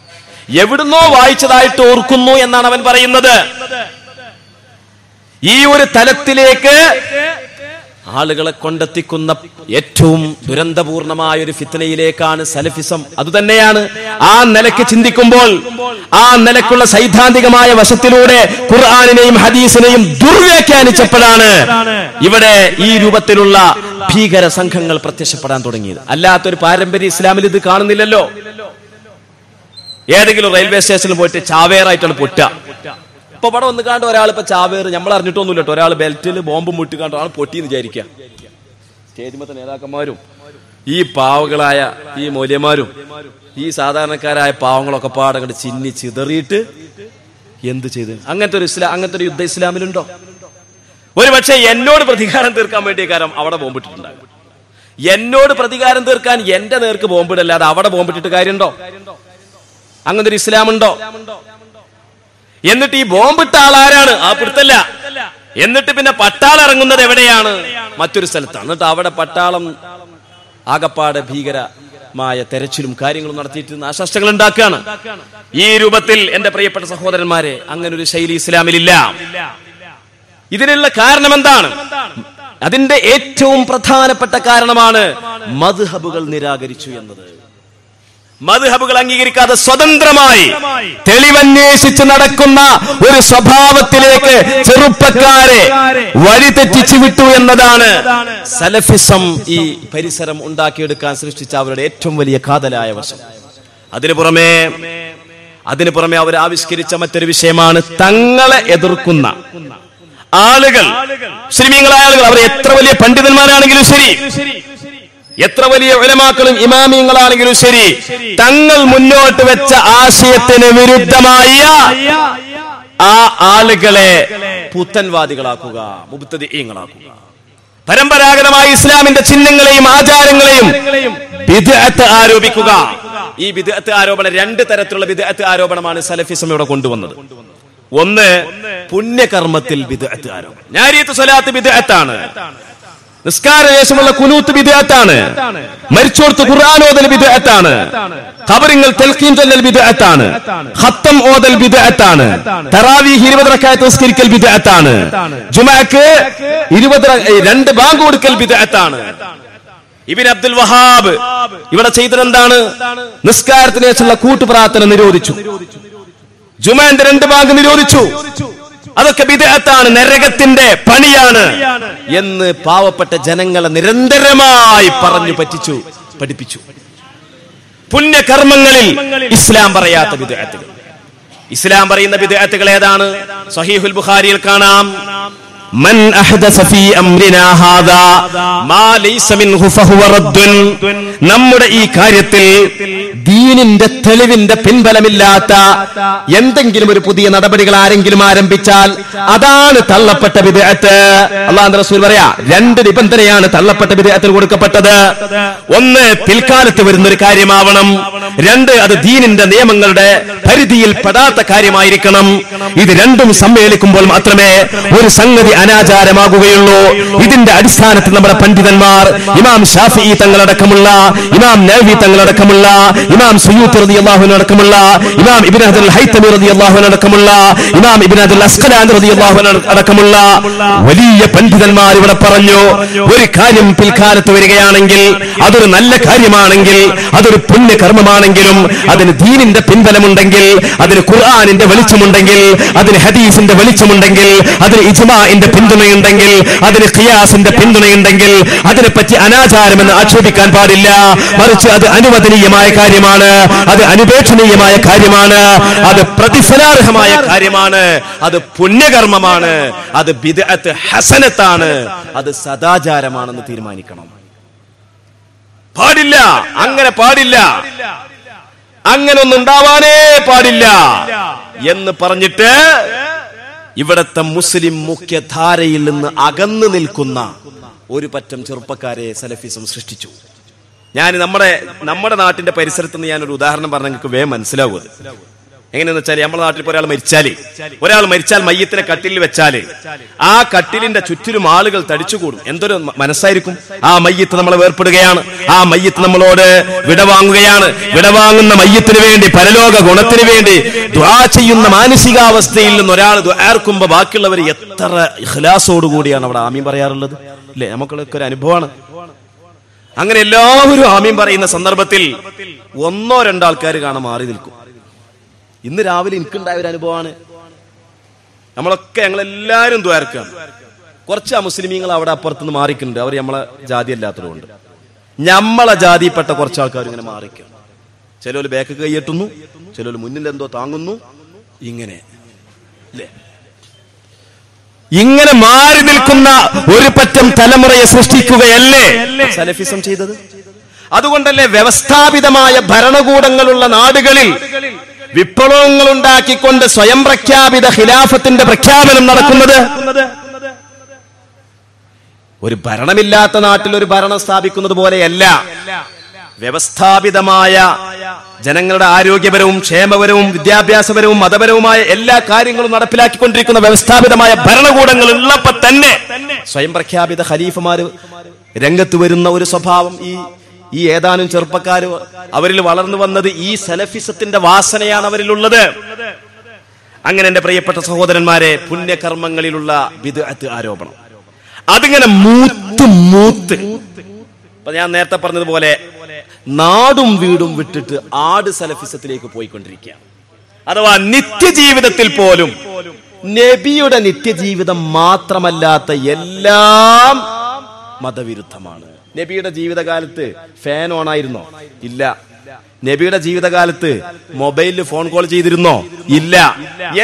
എവിടുന്നോ വായിച്ചതായിട്ട് ഓർക്കുന്നു എന്നാണ് അവൻ പറയുന്നത്. ഈ ഒരു തലത്തിലേക്ക് ആളുകളെ കൊണ്ടെത്തിക്കുന്ന ഏറ്റവും ദുരന്തപൂർണമായ ഒരു ഫിത്നയിലേക്കാണ് സലഫിസം. അതുതന്നെയാണ് ആ നിലയ്ക്ക് ചിന്തിക്കുമ്പോൾ, ആ നിലക്കുള്ള സൈദ്ധാന്തികമായ വശത്തിലൂടെ ഖുർആനിനെയും ഹദീസിനെയും ദുർവ്യാഖ്യാനിച്ചപ്പോഴാണ് ഇവിടെ ഈ രൂപത്തിലുള്ള ഭീകര സംഘങ്ങൾ പ്രത്യക്ഷപ്പെടാൻ തുടങ്ങിയത്. അല്ലാത്തൊരു പാരമ്പര്യ ഇസ്ലാമിൽ ഇത് കാണുന്നില്ലല്ലോ. ഏതെങ്കിലും റെയിൽവേ സ്റ്റേഷനിൽ പോയിട്ട് ചാവേറായിട്ടാണ് പൊട്ടുക. ഇപ്പൊ ഇവിടെ വന്ന് കാണ്ട് ഒരാൾ ഇപ്പൊ ചാവേറ് നമ്മൾ അറിഞ്ഞിട്ടൊന്നുമില്ല കേട്ടോ, ഒരാൾ ബെൽറ്റിൽ ബോംബും മുട്ടി കാണ്ട് ആൾ പൊട്ടിയെന്ന് വിചാരിക്കുക. സ്റ്റേജിമത്തെ നേതാക്കന്മാരും ഈ പാവങ്ങളായ ഈ മൂല്യന്മാരും ഈ സാധാരണക്കാരായ പാവങ്ങളൊക്കെ പാടങ്ങട്ട് ചിന്നി ചിതറിയിട്ട് എന്ത് ചെയ്ത്? അങ്ങനത്തെ ഒരു യുദ്ധ ഇസ്ലാമിലുണ്ടോ? ഒരു പക്ഷേ എന്നോട് പ്രതികാരം തീർക്കാൻ വേണ്ടിയ കാര്യം അവിടെ ബോംബിട്ടിട്ടുണ്ടാകും. എന്നോട് പ്രതികാരം തീർക്കാൻ എന്റെ നേർക്ക് ബോംബിടല്ലാതെ അവിടെ ബോംബിട്ടിട്ട് കാര്യമുണ്ടോ? അങ്ങനത്തെ ഒരു ഇസ്ലാമുണ്ടോ? എന്നിട്ട് ഈ ബോംബിട്ട ആളാരാണ്? ആ പിടുത്തല്ല. എന്നിട്ട് പിന്നെ പട്ടാളം ഇറങ്ങുന്നത് എവിടെയാണ്? മറ്റൊരു സ്ഥലത്താണ്. എന്നിട്ട് അവിടെ പട്ടാളം ആകപ്പാടെ ഭീകരമായ തെരച്ചിലും കാര്യങ്ങളും നടത്തിയിട്ട് നാശനഷ്ടങ്ങൾ ഉണ്ടാക്കുകയാണ്. ഈ രൂപത്തിൽ എന്റെ പ്രിയപ്പെട്ട സഹോദരന്മാരെ, അങ്ങനെ ഒരു ശൈലി ഇസ്ലാമിലില്ല. ഇതിനുള്ള കാരണം എന്താണ്? അതിന്റെ ഏറ്റവും പ്രധാനപ്പെട്ട കാരണമാണ് മദ്ഹബുകൾ നിരാകരിച്ചു എന്നത്. മദ്ഹബുകൾ അംഗീകരിക്കാതെ സ്വതന്ത്രമായി തെളിവന്വേഷിച്ച് നടക്കുന്ന ഒരു സ്വഭാവത്തിലേക്ക് ചെറുപ്പക്കാരെ വഴിതെറ്റിച്ചു വിട്ടു എന്നതാണ് സലഫിസം ഈ പരിസരം ഉണ്ടാക്കിയെടുക്കാൻ സൃഷ്ടിച്ച അവരുടെ ഏറ്റവും വലിയ കാതലായ വശം. അതിനു പുറമെ അവർ ആവിഷ്കരിച്ച മറ്റൊരു വിഷയമാണ് തങ്ങളെ എതിർക്കുന്ന ആളുകൾ, മുസ്ലിമീങ്ങളായ ആളുകൾ, അവർ എത്ര വലിയ പണ്ഡിതന്മാരാണെങ്കിലും ശരി, എത്ര വലിയ ഉലമാക്കളും ഇമാമിയങ്ങളാണെങ്കിലും ശരി, തങ്ങൾ മുന്നോട്ട് വെച്ച ആശയത്തിന് വിരുദ്ധമായ ആ ആളുകളെ പുത്തൻവാദികളാക്കുക, മുബ്തദിഈങ്ങളാക്കുക. പരമ്പരാഗതമായ ഇസ്ലാമിന്റെ ചിഹ്നങ്ങളെയും ആചാരങ്ങളെയും ബിദ്അത്ത് ആരോപിക്കുക. ഈ ബിദ്അത്ത് ആരോപണം, രണ്ട് തരത്തിലുള്ള ബിദ്അത്ത് ആരോപണമാണ് സലഫിസം ഇവിടെ കൊണ്ടുവന്നത്. ഒന്ന്, പുണ്യകർമ്മത്തിൽ ബിദ്അത്ത് ആരോപണം. ഞാരിയത്ത് സ്വലാത്ത് ബിദ്അത്താണ്, നിസ്കാരശേഷമുള്ള ഖുനൂത്ത് ബിദ്അത്താണ്, മരിച്ചോർത്ത് ഖുർആൻ ഓതൽ ബിദ്അത്താണ്, ഖബറിങ്ങൾ തൽഖീൻ ചൊല്ലൽ ബിദ്അത്താണ്, ഖത്തം ഓതൽ ബിദ്അത്താണ്, തറാവീഹ് 20 റക്അത്ത് നിസ്കരിക്കൽ ബിദ്അത്താണ്, ജുമഅക്ക് 2 ബാങ്ക് കൊടുക്കൽ ബിദ്അത്താണ്. ഇബ്നു അബ്ദുൽ വഹാബ് ഇവിടെ ചെയ്തതെന്താണ്? നിസ്കാരത്തിന് ശേഷമുള്ള കൂട്ടുപ്രാർത്ഥന നിരോധിച്ചു, ജുമഅന്റെ 2 ബാങ്ക് നിരോധിച്ചു. അതൊക്കെ ബിദ്അത്താണ്, നരകത്തിന്റെ പണിയാണ് എന്ന് പാവപ്പെട്ട ജനങ്ങളെ നിരന്തരമായി പറഞ്ഞു പഠിപ്പിച്ചു. പുണ്യകർമ്മങ്ങളിൽ ഇസ്ലാം പറയാത്ത ബിദ്അത്തുകൾ. ഇസ്ലാം പറയുന്ന ബിദ്അത്തുകൾ ഏതാണ്? സഹീഹുൽ ബുഖാരിയിൽ കാണാം, മൻ അഹ്ദസ ഫീ അംരിനാ ഹാദാ മാ ലൈസ മിൻഹു ഫഹുവ റദ്ദുൻ. നമ്മുടെ ഈ കാര്യത്തിൽ ദീനിന്റെ തെളിവിന്റെ പിൻബലമില്ലാത്ത എന്തെങ്കിലും ഒരു പുതിയ നടപടികൾ ആരെങ്കിലും ആരംഭിച്ചാൽ അതാണ് തള്ളപ്പെട്ട ബിദ്അത്ത്. അല്ലാഹുവിന്റെ റസൂൽ പറയാ, 2 നിബന്ധനയാണ് തള്ളപ്പെട്ട ബിദ്അത്തിന് കൊടുക്കപ്പെട്ടത്. ഒന്ന്, പിൽക്കാലത്ത് വരുന്ന ഒരു കാര്യമാവണം. 2, അത് ദീനിന്റെ നിയമങ്ങളുടെ പരിധിയിൽ പെടാത്ത കാര്യമായിരിക്കണം. ഇത് രണ്ടും സമ്മേളിക്കുമ്പോൾ മാത്രമേ ഒരു സംഗതി അനാചാരമാകുകയുള്ളൂ. ഇതിന്റെ അടിസ്ഥാനത്തിൽ നമ്മുടെ പണ്ഡിതന്മാർ ഇമാം ഷാഫിഈ തങ്ങളടക്കമുള്ള, ഇമാം നവവി തങ്ങളടക്കമുള്ള, ഇമാം സുയൂത്തി റളിയല്ലാഹു അൻഹു അടക്കമുള്ള, ഇമാം ഇബ്നു ഹജർ അൽ ഹൈതമി റളിയല്ലാഹു അൻഹു അടക്കമുള്ള, ഇമാം ഇബ്നു ഹജർ അൽ അസ്ഖലാനി റളിയല്ലാഹു അൻഹു അടക്കമുള്ള വലിയ പണ്ഡിതന്മാർ ഇവിടെ പറഞ്ഞു, ഒരു കാര്യം പിൽക്കാലത്ത് വരികയാണെങ്കിൽ, അതൊരു നല്ല കാര്യമാണെങ്കിൽ, അതൊരു പുണ്യകർമ്മമാണെങ്കിലും, അതിന് ദീനിന്റെ പിൻബലമുണ്ടെങ്കിൽ, അതിന് ഖുർആനിന്റെ വെളിച്ചമുണ്ടെങ്കിൽ, അതിന് ഹദീസിന്റെ വെളിച്ചമുണ്ടെങ്കിൽ, അതിന് ഇജ്മാഇന്റെ പിന്തുണയുണ്ടെങ്കിൽ, അതിന് ഖിയാസിന്റെ പിന്തുണയുണ്ടെങ്കിൽ, അതിനെപ്പറ്റി അനാചാരമെന്ന് ആക്ഷേപിക്കാൻ പാടില്ല. മറിച്ച് അത് അനുവദനീയമായ കാര്യമാണ്, അത് അനുപേക്ഷണീയമായ കാര്യമാണ്, അത് പ്രതിഫലാർഹമായ കാര്യമാണ്, അത് പുണ്യകർമ്മമാണ്, അത് ബിദ്അത്ത് ഹസനത്താണ്, അത് സദാചാരമാണെന്ന് തീരുമാനിക്കണം. പാടില്ല, അങ്ങനെ പാടില്ല, അങ്ങനൊന്നും ഉണ്ടാവാനേ പാടില്ല എന്ന് പറഞ്ഞിട്ട് ഇവിടത്തെ മുസ്ലിം മുഖ്യധാരയിൽ നിന്ന് അകന്നു നിൽക്കുന്ന ഒരു പറ്റം ചെറുപ്പക്കാരെ സലഫിസം സൃഷ്ടിച്ചു. ഞാൻ നമ്മുടെ നാട്ടിന്റെ പരിസരത്ത് നിന്ന് ഞാനൊരു ഉദാഹരണം പറഞ്ഞാൽ നിങ്ങൾക്ക് വേഗം മനസ്സിലാവും. എങ്ങനെയെന്ന് വെച്ചാൽ, നമ്മുടെ നാട്ടിൽ ഒരാൾ മരിച്ചാൽ മയ്യത്തിനെ കട്ടിലിൽ വെച്ചാല് ആ കട്ടിലിന്റെ ചുറ്റിലും ആളുകൾ തടിച്ചുകൂടും. എന്തൊരു മനസ്സായിരിക്കും. ആ മയ്യത്ത് നമ്മളെ വേർപ്പെടുകയാണ്, ആ മയ്യത്ത് നമ്മളോട് വിടവാങ്ങുകയാണ്. വിടവാങ്ങുന്ന മയ്യത്തിന് വേണ്ടി, പരലോക ഗുണത്തിന് വേണ്ടി ദുആ ചെയ്യുന്ന മാനസികാവസ്ഥയിൽ നിന്ന് ഒരാൾ ദുആർക്കുമ്പോ ബാക്കിയുള്ളവർ എത്ര ഇഖ്ലാസോടുകൂടിയാണ് അവിടെ ആമീൻ പറയാറുള്ളത്, അല്ലേ? നമുക്കൊക്കെ ഒരു അനുഭവമാണ്. അങ്ങനെ എല്ലാവരും ആമീൻ പറയുന്ന സന്ദർഭത്തിൽ ഒന്നോ രണ്ടോ ആൾക്കാർ കാണാൻ മാറി നിൽക്കും. ഇന്ന് രാവിലെ എനിക്കുണ്ടായ ഒരു അനുഭവമാണ്. ഞങ്ങളെല്ലാവരും ദ്വാരക്കാണ്. കുറച്ച് മുസ്ലിമീങ്ങൾ അവിടെ അപ്പുറത്തുനിന്ന് മാറിക്കുന്നുണ്ട്. അവർ നമ്മളെ ജാതി അല്ലാത്തതുകൊണ്ട് നമ്മളെ ജാതിപ്പെട്ട കുറച്ച് ആൾക്കാർ ഇങ്ങനെ മാറിക്കാണ്. ചിലർ ബാക്ക് കൈയ്യെട്ടുന്നു, ചിലർ മുന്നിൽ എന്തോ താങ്ങുന്നു. ഇങ്ങനെ മാറി നിൽക്കുന്ന ഒരു പറ്റം തലമുറയെ സൃഷ്ടിക്കുകയല്ലേ സലഫിസം ചെയ്തത്? അതുകൊണ്ടല്ലേ വ്യവസ്ഥാപിതമായ ഭരണകൂടങ്ങളുള്ള നാടുകളിൽ വിപ്ലവങ്ങൾ ഉണ്ടാക്കിക്കൊണ്ട് സ്വയം പ്രഖ്യാപിത ഖിലാഫത്തിന്റെ പ്രഖ്യാപനം നടക്കുന്നത്? ഒരു ഭരണമില്ലാത്ത നാട്ടിൽ ഒരു ഭരണം സ്ഥാപിക്കുന്നത് പോലെയല്ല. വ്യവസ്ഥാപിതമായ ജനങ്ങളുടെ ആരോഗ്യപരവും ക്ഷേമപരവും വിദ്യാഭ്യാസപരവും മതപരവുമായ എല്ലാ കാര്യങ്ങളും നടപ്പിലാക്കിക്കൊണ്ടിരിക്കുന്ന വ്യവസ്ഥാപിതമായ ഭരണകൂടങ്ങൾ ഉള്ളപ്പോൾ തന്നെ സ്വയം പ്രഖ്യാപിത ഖലീഫമാര് രംഗത്ത് വരുന്ന ഒരു സ്വഭാവം ഈ ഏതാനും ചെറുപ്പക്കാർ അവരിൽ വളർന്നു വന്നത് ഈ സലഫിസത്തിന്റെ വാസനയാണ് അവരിലുള്ളത്. അങ്ങനെ എന്റെ പ്രിയപ്പെട്ട സഹോദരന്മാരെ, പുണ്യകർമ്മങ്ങളിലുള്ള ബിദ്അത്ത് ആരോപണം അതിങ്ങനെ മൂത്ത് ഇപ്പൊ ഞാൻ നേരത്തെ പറഞ്ഞതുപോലെ നാടും വീടും വിട്ടിട്ട് ആട് സലഫിസത്തിലേക്ക് പോയിക്കൊണ്ടിരിക്കുകയാണ്. അഥവാ നിത്യജീവിതത്തിൽ പോലും നബിയുടെ നിത്യജീവിതം മാത്രമല്ലാത്ത എല്ലാം മതവിരുദ്ധമാണ്. നബിയുടെ ജീവിതകാലത്ത് ഫാൻ ഓൺ ആയിരുന്നോ? ഇല്ല. നബിയുടെ ജീവിതകാലത്ത് മൊബൈലിൽ ഫോൺ കോൾ ചെയ്തിരുന്നോ? ഇല്ല.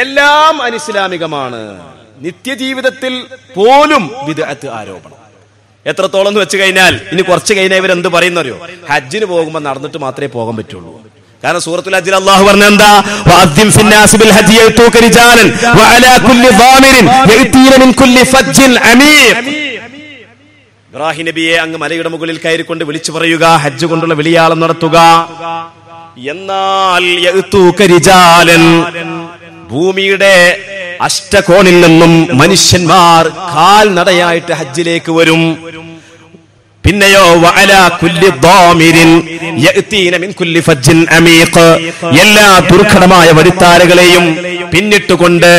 എല്ലാം അനിസ്ലാമികമാണ്. നിത്യജീവിതത്തിൽ പോലും ബിദ്അത്ത് ആരോപണം. എത്രത്തോളം എന്ന് വെച്ച് കഴിഞ്ഞാൽ ഇനി കുറച്ച് കഴിഞ്ഞാൽ ഇവരെന്ത് പറയുന്നറിയോ? ഹജ്ജിന് പോകുമ്പോൾ നടന്നിട്ട് മാത്രമേ പോകാൻ പറ്റുള്ളൂ. കാരണം സൂറത്തുൽ ഹജ്ജിൽ അല്ലാഹു പറഞ്ഞെന്താ? വഅദ്ദിം ഫിന്നാസി ബിൽ ഹജ്ജി യഅതൂക റിജാലൻ വഅലാ കുല്ലി ളാമിരിൻ യഅതീന മിൻ കുല്ലി ഫജ്ജിൻ അമീഖ്. ഇബ്രാഹിം നബിയെ അങ്ങ് മലയുടെ മുകളിൽ കയറിക്കൊണ്ട് വിളിച്ചു പറയുക, ഹജ്ജ് കൊണ്ടുള്ള വിളിയാളം നടത്തുക. എന്നാൽ യഅതൂക റിജാലൻ, ഭൂമിയുടെ അഷ്ടകോണിൽ നിന്നും മനുഷ്യന്മാർ കാൽനടയായിട്ട് ഹജ്ജിലേക്ക് വരും. പിന്നെയോ വഅലാ കുല്ലി ളാമിരിൻ യഅതീന മിൻ കുല്ലി ഫജ്ജിൻ അമീഖ്, എല്ലാ ദുർഘടമായ വഴിത്താരകളെയും പിന്നിട്ടുകൊണ്ട്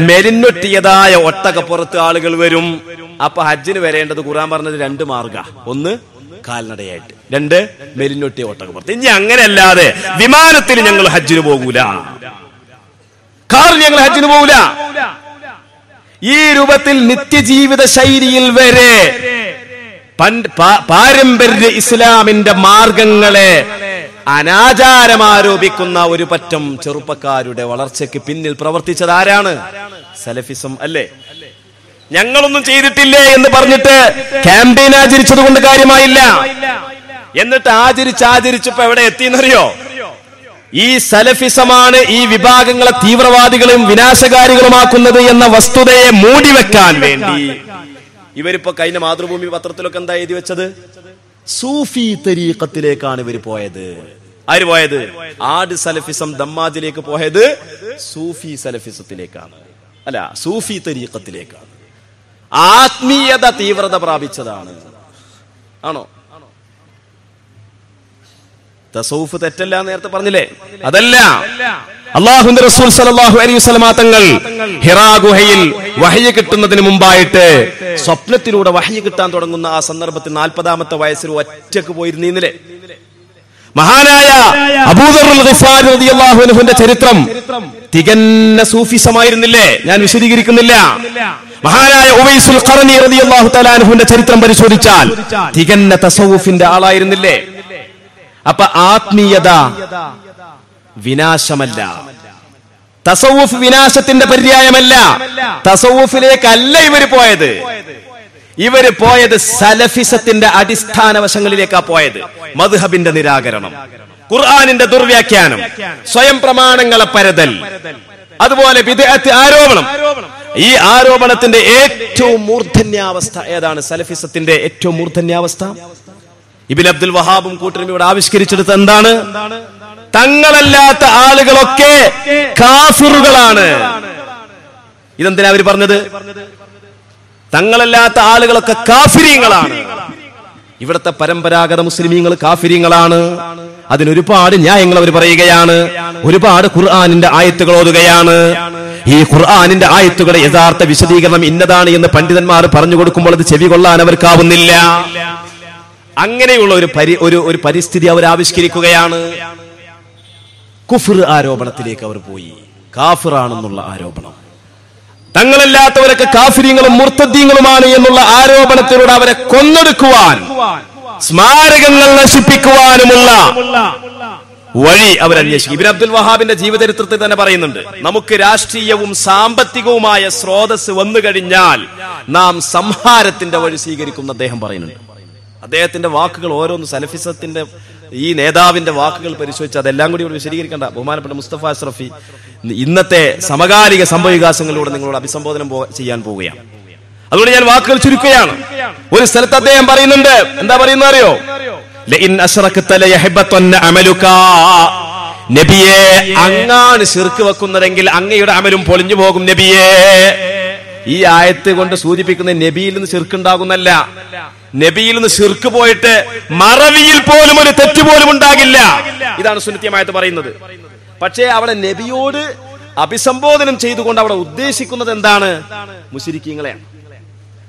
മെലിഞ്ഞൊട്ടിയതായ ഒട്ടകപ്പുറത്ത് ആളുകൾ വരും. അപ്പൊ ഹജ്ജിന് വരേണ്ടത് ഖുർആൻ പറഞ്ഞത് രണ്ട് മാർഗ: ഒന്ന് കാൽനടയായിട്ട്, രണ്ട് മെലിഞ്ഞൊട്ടിയ ഒട്ടകപ്പുറത്ത്. ഇനി അങ്ങനെയല്ലാതെ വിമാനത്തിൽ ഞങ്ങൾ ഹജ്ജിന് പോകൂല, കാറിൽ ഞങ്ങൾ ഹജ്ജിന് പോകൂല. ഈ രൂപത്തിൽ നിത്യജീവിത ശൈലിയിൽ വരെ പാരമ്പര്യ ഇസ്ലാമിന്റെ മാർഗങ്ങളെ അനാചാരമാരോപിക്കുന്ന ഒരു പറ്റം ചെറുപ്പക്കാരുടെ വളർച്ചയ്ക്ക് പിന്നിൽ പ്രവർത്തിച്ചത് ആരാണ്? സലഫിസം അല്ലേ? ഞങ്ങളൊന്നും ചെയ്തിട്ടില്ലേ എന്ന് പറഞ്ഞിട്ട് ക്യാമ്പയിൻ ആചരിച്ചത് കൊണ്ട് കാര്യമായില്ല. എന്നിട്ട് ആചരിച്ചപ്പോ എവിടെ എത്തിയെന്നറിയോ? ഈ സലഫിസമാണ് ഈ വിഭാഗങ്ങളെ തീവ്രവാദികളും വിനാശകാരികളുമാക്കുന്നത് എന്ന വസ്തുതയെ മൂടിവെക്കാൻ വേണ്ടി ഇവരിപ്പോ കഴിഞ്ഞ മാതൃഭൂമി പത്രത്തിലൊക്കെ എന്താ എഴുതി വെച്ചത്? സൂഫി തരീഖത്തിലേക്കാണ് ഇവർ പോയത്. ആര് പോയത്? ആട് സലഫിസം ദമ്മാജിലേക്ക് പോയത് സൂഫി സലഫിസത്തിലേക്കാണ്, അല്ല സൂഫി തരീഖത്തിലേക്കാണ്. ആത്മീയത തീവ്രത പ്രാപിച്ചതാണ്. ആണോ? തസൗഫ് തെറ്റല്ല നേരത്തെ പറഞ്ഞില്ലേ? അതല്ല. അല്ലാഹുവിന്റെ റസൂൽ സല്ലല്ലാഹു അലൈഹി വസല്ലം തങ്ങൾ ഹിറാ ഗുഹയിൽ വഹ്യ് കിട്ടുന്നതിന് മുമ്പായിട്ട് സ്വപ്നത്തിലൂടെ വഹ്യ് കിട്ടാൻ തുടങ്ങുന്ന ആ സന്ദർഭത്തിൽ 40-ാമത്തെ വയസ്സിൽ ഒറ്റക്ക് പോയിരുന്നില്ലേ? മഹാനായ അബൂദർ ഗിഫാരി റളിയല്ലാഹു അൻഹുവിന്റെ ചരിത്രം തികഞ്ഞ സൂഫിസമായിരുന്നില്ലേ? ഞാൻ വിശദീകരിക്കുന്നില്ല. മഹാനായ ഉവൈസുൽ ഖർനി റളിയല്ലാഹു തആല അൻഹുവിന്റെ ചരിത്രം പരിശോധിച്ചാൽ തികഞ്ഞ തസവ്വുഫിന്റെ ആളായിരുന്നില്ലേ? അപ്പൊ ആത്മീയത വിനാശമല്ല, തസവ്വുഫ് വിനാശത്തിന്റെ പര്യായമല്ല. തസവ്വുഫിലേക്കല്ല ഇവര് പോയത് സലഫിസത്തിന്റെ അടിസ്ഥാന വശങ്ങളിലേക്കാ പോയത്. മദ്ഹബിന്റെ നിരാകരണം, ഖുർആനിന്റെ ദുർവ്യാഖ്യാനം, സ്വയം പ്രമാണങ്ങളെ പരതൽ, അതുപോലെ ബിദ്അത്ത് ആരോപണം. ഈ ആരോപണത്തിന്റെ ഏറ്റവും മൂർധന്യാവസ്ഥ ഏതാണ്? സലഫിസത്തിന്റെ ഏറ്റവും മൂർധന്യാവസ്ഥ ഇബ്നു അബ്ദുൽ വഹാബും കൂട്ടരും ഇവിടെ ആവിഷ്കരിച്ചെടുത്ത എന്താണ്? തങ്ങളല്ലാത്ത ആളുകളൊക്കെ കാഫിറുകളാണ്. ഇതെന്തിനാ അവർ പറഞ്ഞത്? തങ്ങളല്ലാത്ത ആളുകളൊക്കെ കാഫിരീങ്ങളാണ്. ഇവിടുത്തെ പരമ്പരാഗത മുസ്ലിമീങ്ങൾ കാഫിരീങ്ങളാണ്. അതിനൊരുപാട് ന്യായങ്ങൾ അവർ പറയുകയാണ്. ഒരുപാട് ഖുർആനിന്റെ ആയത്തുകൾ ഓതുകയാണ്. ഈ ഖുർആനിന്റെ ആയത്തുകളുടെ യഥാർത്ഥ വിശദീകരണം ഇന്നതാണ് എന്ന് പണ്ഡിതന്മാർ പറഞ്ഞു കൊടുക്കുമ്പോൾ അത് ചെവി കൊള്ളാൻ അവർക്കാവുന്നില്ല. അങ്ങനെയുള്ള ഒരു പരിസ്ഥിതി അവർ ആവിഷ്കരിക്കുകയാണ്. കുഫ്ർ ആരോപണത്തിലേക്ക് അവർ പോയി. കാഫിറാണെന്നുള്ള ആരോപണം, തങ്ങളല്ലാത്തവരൊക്കെ കാഫിരീങ്ങളും മുർത്തദ്ദീങ്ങളുമാണ് എന്നുള്ള ആരോപണത്തിലൂടെ അവരെ കൊന്നൊടുക്കുവാൻ, സ്മാരകങ്ങൾ നശിപ്പിക്കുവാനുമുള്ള വഴി അവരന്വേഷിക്കും. ഇബ്നു അബ്ദുൽ വഹാബിന്റെ ജീവചരിത്രത്തിൽ തന്നെ പറയുന്നുണ്ട്, നമുക്ക് രാഷ്ട്രീയവും സാമ്പത്തികവുമായ സ്രോതസ് വന്നു കഴിഞ്ഞാൽ നാം സംഹാരത്തിന്റെ വഴി സ്വീകരിക്കും അദ്ദേഹം പറയുന്നുണ്ട്. അദ്ദേഹത്തിന്റെ വാക്കുകൾ ഓരോന്ന് സലഫിസത്തിന്റെ ഈ നേതാവിന്റെ വാക്കുകൾ പരിശോധിച്ച് അതെല്ലാം കൂടി ഇവിടെ വിശദീകരിക്കേണ്ട. ബഹുമാനപ്പെട്ട മുസ്തഫ അഷ്റഫി ഇന്നത്തെ സമകാലിക സംഭവവികാസങ്ങളിലൂടെ നിങ്ങളോട് അഭിസംബോധന ചെയ്യാൻ പോവുകയാണ്. അതുകൊണ്ട് ഞാൻ വാക്കുകൾ ചുരുക്കുകയാണ്. ഒരു സ്ഥലത്ത് അദ്ദേഹം പറയുന്നുണ്ട്, എന്താ പറയുന്നത് അറിയോ? നബിയെ, അങ്ങാണ് ശിർക്ക് വെക്കുന്നതെങ്കിൽ അങ്ങയുടെ അമലും പൊളിഞ്ഞു പോകും നബിയെ. ഈ ആയത്ത് കൊണ്ട് സൂചിപ്പിക്കുന്ന നബിയിൽ നിന്ന് ശിർക്ക് ഉണ്ടാകുന്നല്ല. നബിയിൽ നിന്ന് ശിർക്ക് പോയിട്ട് മറവിയിൽ പോലും ഒരു തെറ്റ് പോലും ഉണ്ടാകില്ല. ഇതാണ് സുന്നത്തിയമായത് പറയുന്നത്. പക്ഷേ അവിടെ നബിയോട് അഭിസംബോധനം ചെയ്തുകൊണ്ട് അവിടെ ഉദ്ദേശിക്കുന്നത് എന്താണ്? മുശ്രിക്കീങ്ങളെയാണ്.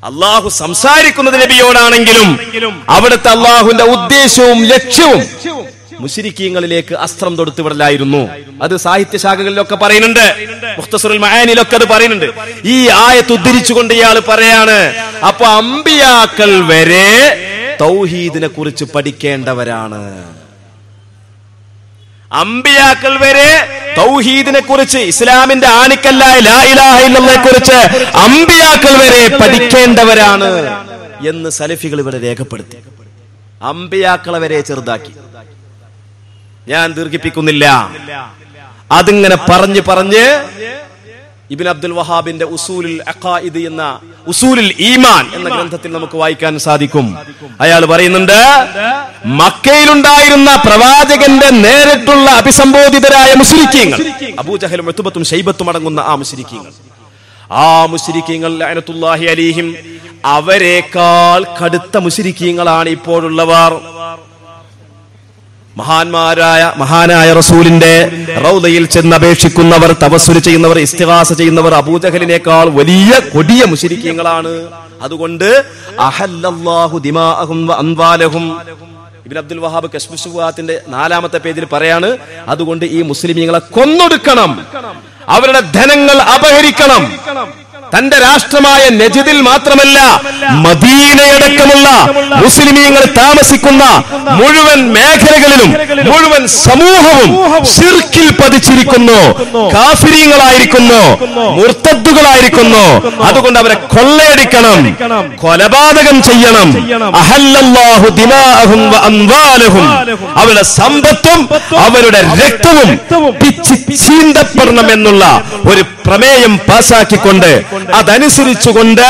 അള്ളാഹു സംസാരിക്കുന്നത് നബിയോടാണെങ്കിലും അവിടുത്തെ അള്ളാഹുവിന്റെ ഉദ്ദേശവും ലക്ഷ്യവും മുശ്രിക്കീങ്ങളിലേക്ക് അസ്ത്രം തൊടുത്തു വിടലായിരുന്നു. അത് സാഹിത്യശാഖകളിലൊക്കെ പറയുന്നുണ്ട്, മുഖ്തസറുൽ മആനിയിലൊക്കെ അത് പറയുന്നുണ്ട്. ഈ ആയത്ത് ഉദ്ധരിച്ചുകൊണ്ട് ഇയാൾ പറയാണ്, അപ്പൊ അമ്പിയാക്കൾ വരെ തൗഹീദിനെ കുറിച്ച് പഠിക്കേണ്ടവരാണ്. അമ്പിയാക്കൾ വരെ തൗഹീദിനെ കുറിച്ച്, ഇസ്ലാമിന്റെ ആണിക്കല്ലായ ലാ ഇലാഹ ഇല്ലല്ലാഹയെ കുറിച്ച് അമ്പിയാക്കൾ വരെ പഠിക്കേണ്ടവരാണ് എന്ന് സലഫികൾ ഇവിടെ രേഖപ്പെടുത്തി. അമ്പിയാക്കളെ വരെ ചെറുതാക്കി. ഞാൻ ദീർഘിപ്പിക്കുന്നില്ല. അതിങ്ങനെ പറഞ്ഞ് ഇബ്നു അബ്ദുൽ വഹാബിന്റെ ഉസൂലുൽ അഖായിദ് എന്ന ഉസൂലുൽ ഈമാൻ എന്ന ഗ്രന്ഥത്തിൽ നമുക്ക് വായിക്കാൻ സാധിക്കും. അയാൾ പറയുന്നുണ്ട്, മക്കയിലുണ്ടായിരുന്ന പ്രവാചകന്റെ നേരിട്ടുള്ള അഭിസംബോധിതരായ മുശ്രിക്കീങ്ങൾ, അബൂജഹലും ഉത്ബത്തും ശൈബത്തും അടങ്ങുന്ന ആ മുശ്രിക്കീങ്ങൾ ലഅനത്തുല്ലാഹി അലൈഹിം, അവരെക്കാൾ കടുത്ത മുശ്രിക്കീങ്ങളാണ് ഇപ്പോഴുള്ളവർ. മഹാനായ റസൂലിന്റെ റൗദയിൽ ചെന്ന് അപേക്ഷിക്കുന്നവർ, തവസ്സുൽ ചെയ്യുന്നവർ, ഇസ്തിഗാസ ചെയ്യുന്നവർ അബൂജഹലിനേക്കാൾ വലിയ കൊടിയ മുശ്രിക്കീങ്ങളാണ്. അതുകൊണ്ട് അഹല്ലല്ലാഹു ദിമാഅഹും വ അംവാലഹും. ഇബ്നു അബ്ദുൽ വഹാബ് കശ്ഫുശ് ശുബഹാത്തിന്റെ 4-ാമത്തെ പേജിൽ പറയാണ്, അതുകൊണ്ട് ഈ മുസ്ലിമീങ്ങളെ കൊന്നൊടുക്കണം, അവരുടെ ധനങ്ങൾ അപഹരിക്കണം. തന്റെ രാഷ്ട്രമായ നജ്ദിൽ മാത്രമല്ല, മദീനയടക്കമുള്ള മുസ്ലിമീങ്ങൾ താമസിക്കുന്ന മുഴുവൻ മേഖലകളിലും മുഴുവൻ സമൂഹവും ശിർക്കിൽ പതിച്ചിരിക്കുന്നു, കാഫിരീങ്ങളായിരിക്കുന്നു, മുർത്തദ്ദുകളായിരിക്കുന്നു. അതുകൊണ്ട് അവരെ കൊള്ളയടിക്കണം, കൊലപാതകം ചെയ്യണം. അഹല്ലല്ലാഹു ദിമാഅഹും വ അംവാലഹും, അവരുടെ സമ്പത്തും അവരുടെ രക്തവും ചീന്തപ്പെടണം എന്നുള്ള ഒരു പ്രമേയം പാസാക്കിക്കൊണ്ട് അതനുസരിച്ചുകൊണ്ട്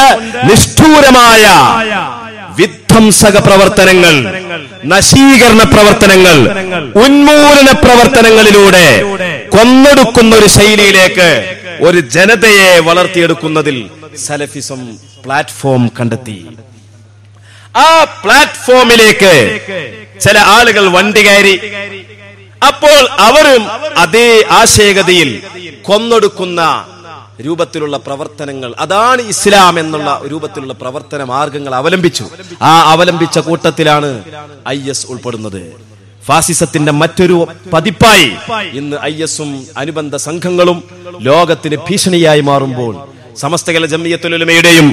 നിഷ്ഠൂരമായ വിധ്വംസക പ്രവർത്തനങ്ങൾ, നശീകരണ പ്രവർത്തനങ്ങൾ, ഉന്മൂലന പ്രവർത്തനങ്ങളിലൂടെ കൊന്നൊടുക്കുന്ന ഒരു ശൈലിയിലേക്ക് ഒരു ജനതയെ വളർത്തിയെടുക്കുന്നതിൽ സലഫിസം പ്ലാറ്റ്ഫോം കണ്ടെത്തി. ആ പ്ലാറ്റ്ഫോമിലേക്ക് ചില ആളുകൾ വണ്ടി കയറി. അപ്പോൾ അവരും അതേ ആശയഗതിയിൽ കൊന്നൊടുക്കുന്ന രൂപത്തിലുള്ള പ്രവർത്തനങ്ങൾ, അതാണ് ഇസ്ലാം എന്നുള്ള രൂപത്തിലുള്ള പ്രവർത്തന മാർഗങ്ങൾ അവലംബിച്ചു. ആ അവലംബിച്ച കൂട്ടത്തിലാണ് IS ഉൾപ്പെടുന്നത്. ഫാസിസത്തിന്റെ മറ്റൊരു പതിപ്പായി ഇന്ന് IS-ഉം അനുബന്ധ സംഘങ്ങളും ലോകത്തിന് ഭീഷണിയായി മാറുമ്പോൾ സമസ്ത കേരള ജംഇയ്യത്തുൽ ഉലമയുടെയും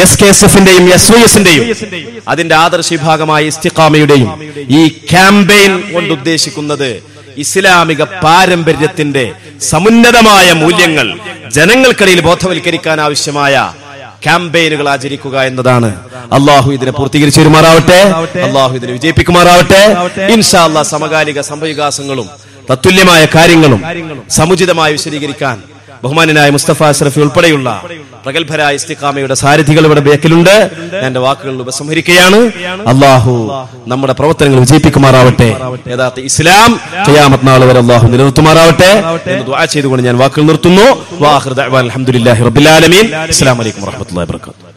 SKSF-ന്റെയും SYS-ന്റെയും അതിന്റെ ആദർശ വിഭാഗമായ ഇസ്തിഖാമയുടെയും ഈ ക്യാമ്പയിൻ കൊണ്ട് ഉദ്ദേശിക്കുന്നത് ഇസ്ലാമിക പാരമ്പര്യത്തിന്റെ സമുന്നതമായ മൂല്യങ്ങൾ ജനങ്ങൾക്കിടയിൽ ബോധവൽക്കരിക്കാൻ ആവശ്യമായ ക്യാമ്പയിനുകൾ ആചരിക്കുക എന്നതാണ്. അള്ളാഹു ഇതിനെ പൂർത്തീകരിച്ചു വരുമാറാവട്ടെ, അള്ളാഹു ഇതിനെ വിജയിപ്പിക്കുമാറാവട്ടെ. ഇൻഷാ അല്ലാഹ് സമകാലിക സംഭവവികാസങ്ങളും തത്തുല്യമായ കാര്യങ്ങളും സമുചിതമായി വിശദീകരിക്കാൻ ബഹുമാനായ മുസ്തഫ അഷ്റഫി ഉൾപ്പെടെയുള്ള പ്രഗത്ഭരായ ഇസ്തിഖാമയുടെ സാരഥികൾ ഇവിടെ ബേക്കിലുണ്ട്. ഞാൻ എന്റെ വാക്കുകൾ ഉപസംഹരിക്കുകയാണ്. അള്ളാഹു നമ്മുടെ പ്രവർത്തനങ്ങൾ വിജയിപ്പിക്കുമാറാവട്ടെ. യഥാർത്ഥ ഇസ്ലാം ഖിയാമത്ത് നാൾ വരെ അള്ളാഹു നിലനിർത്തുമാറാവട്ടെ എന്ന് ദുആ ചെയ്തുകൊണ്ട് ഞാൻ വാക്കുകൾ നിർത്തുന്നു. വാഖിറു ദഅ്വാന അൽഹംദുലില്ലാഹി റബ്ബിൽ ആലമീൻ. അസ്സലാമു അലൈക്കും വറഹ്മത്തുള്ളാഹി വബറകാതുഹു.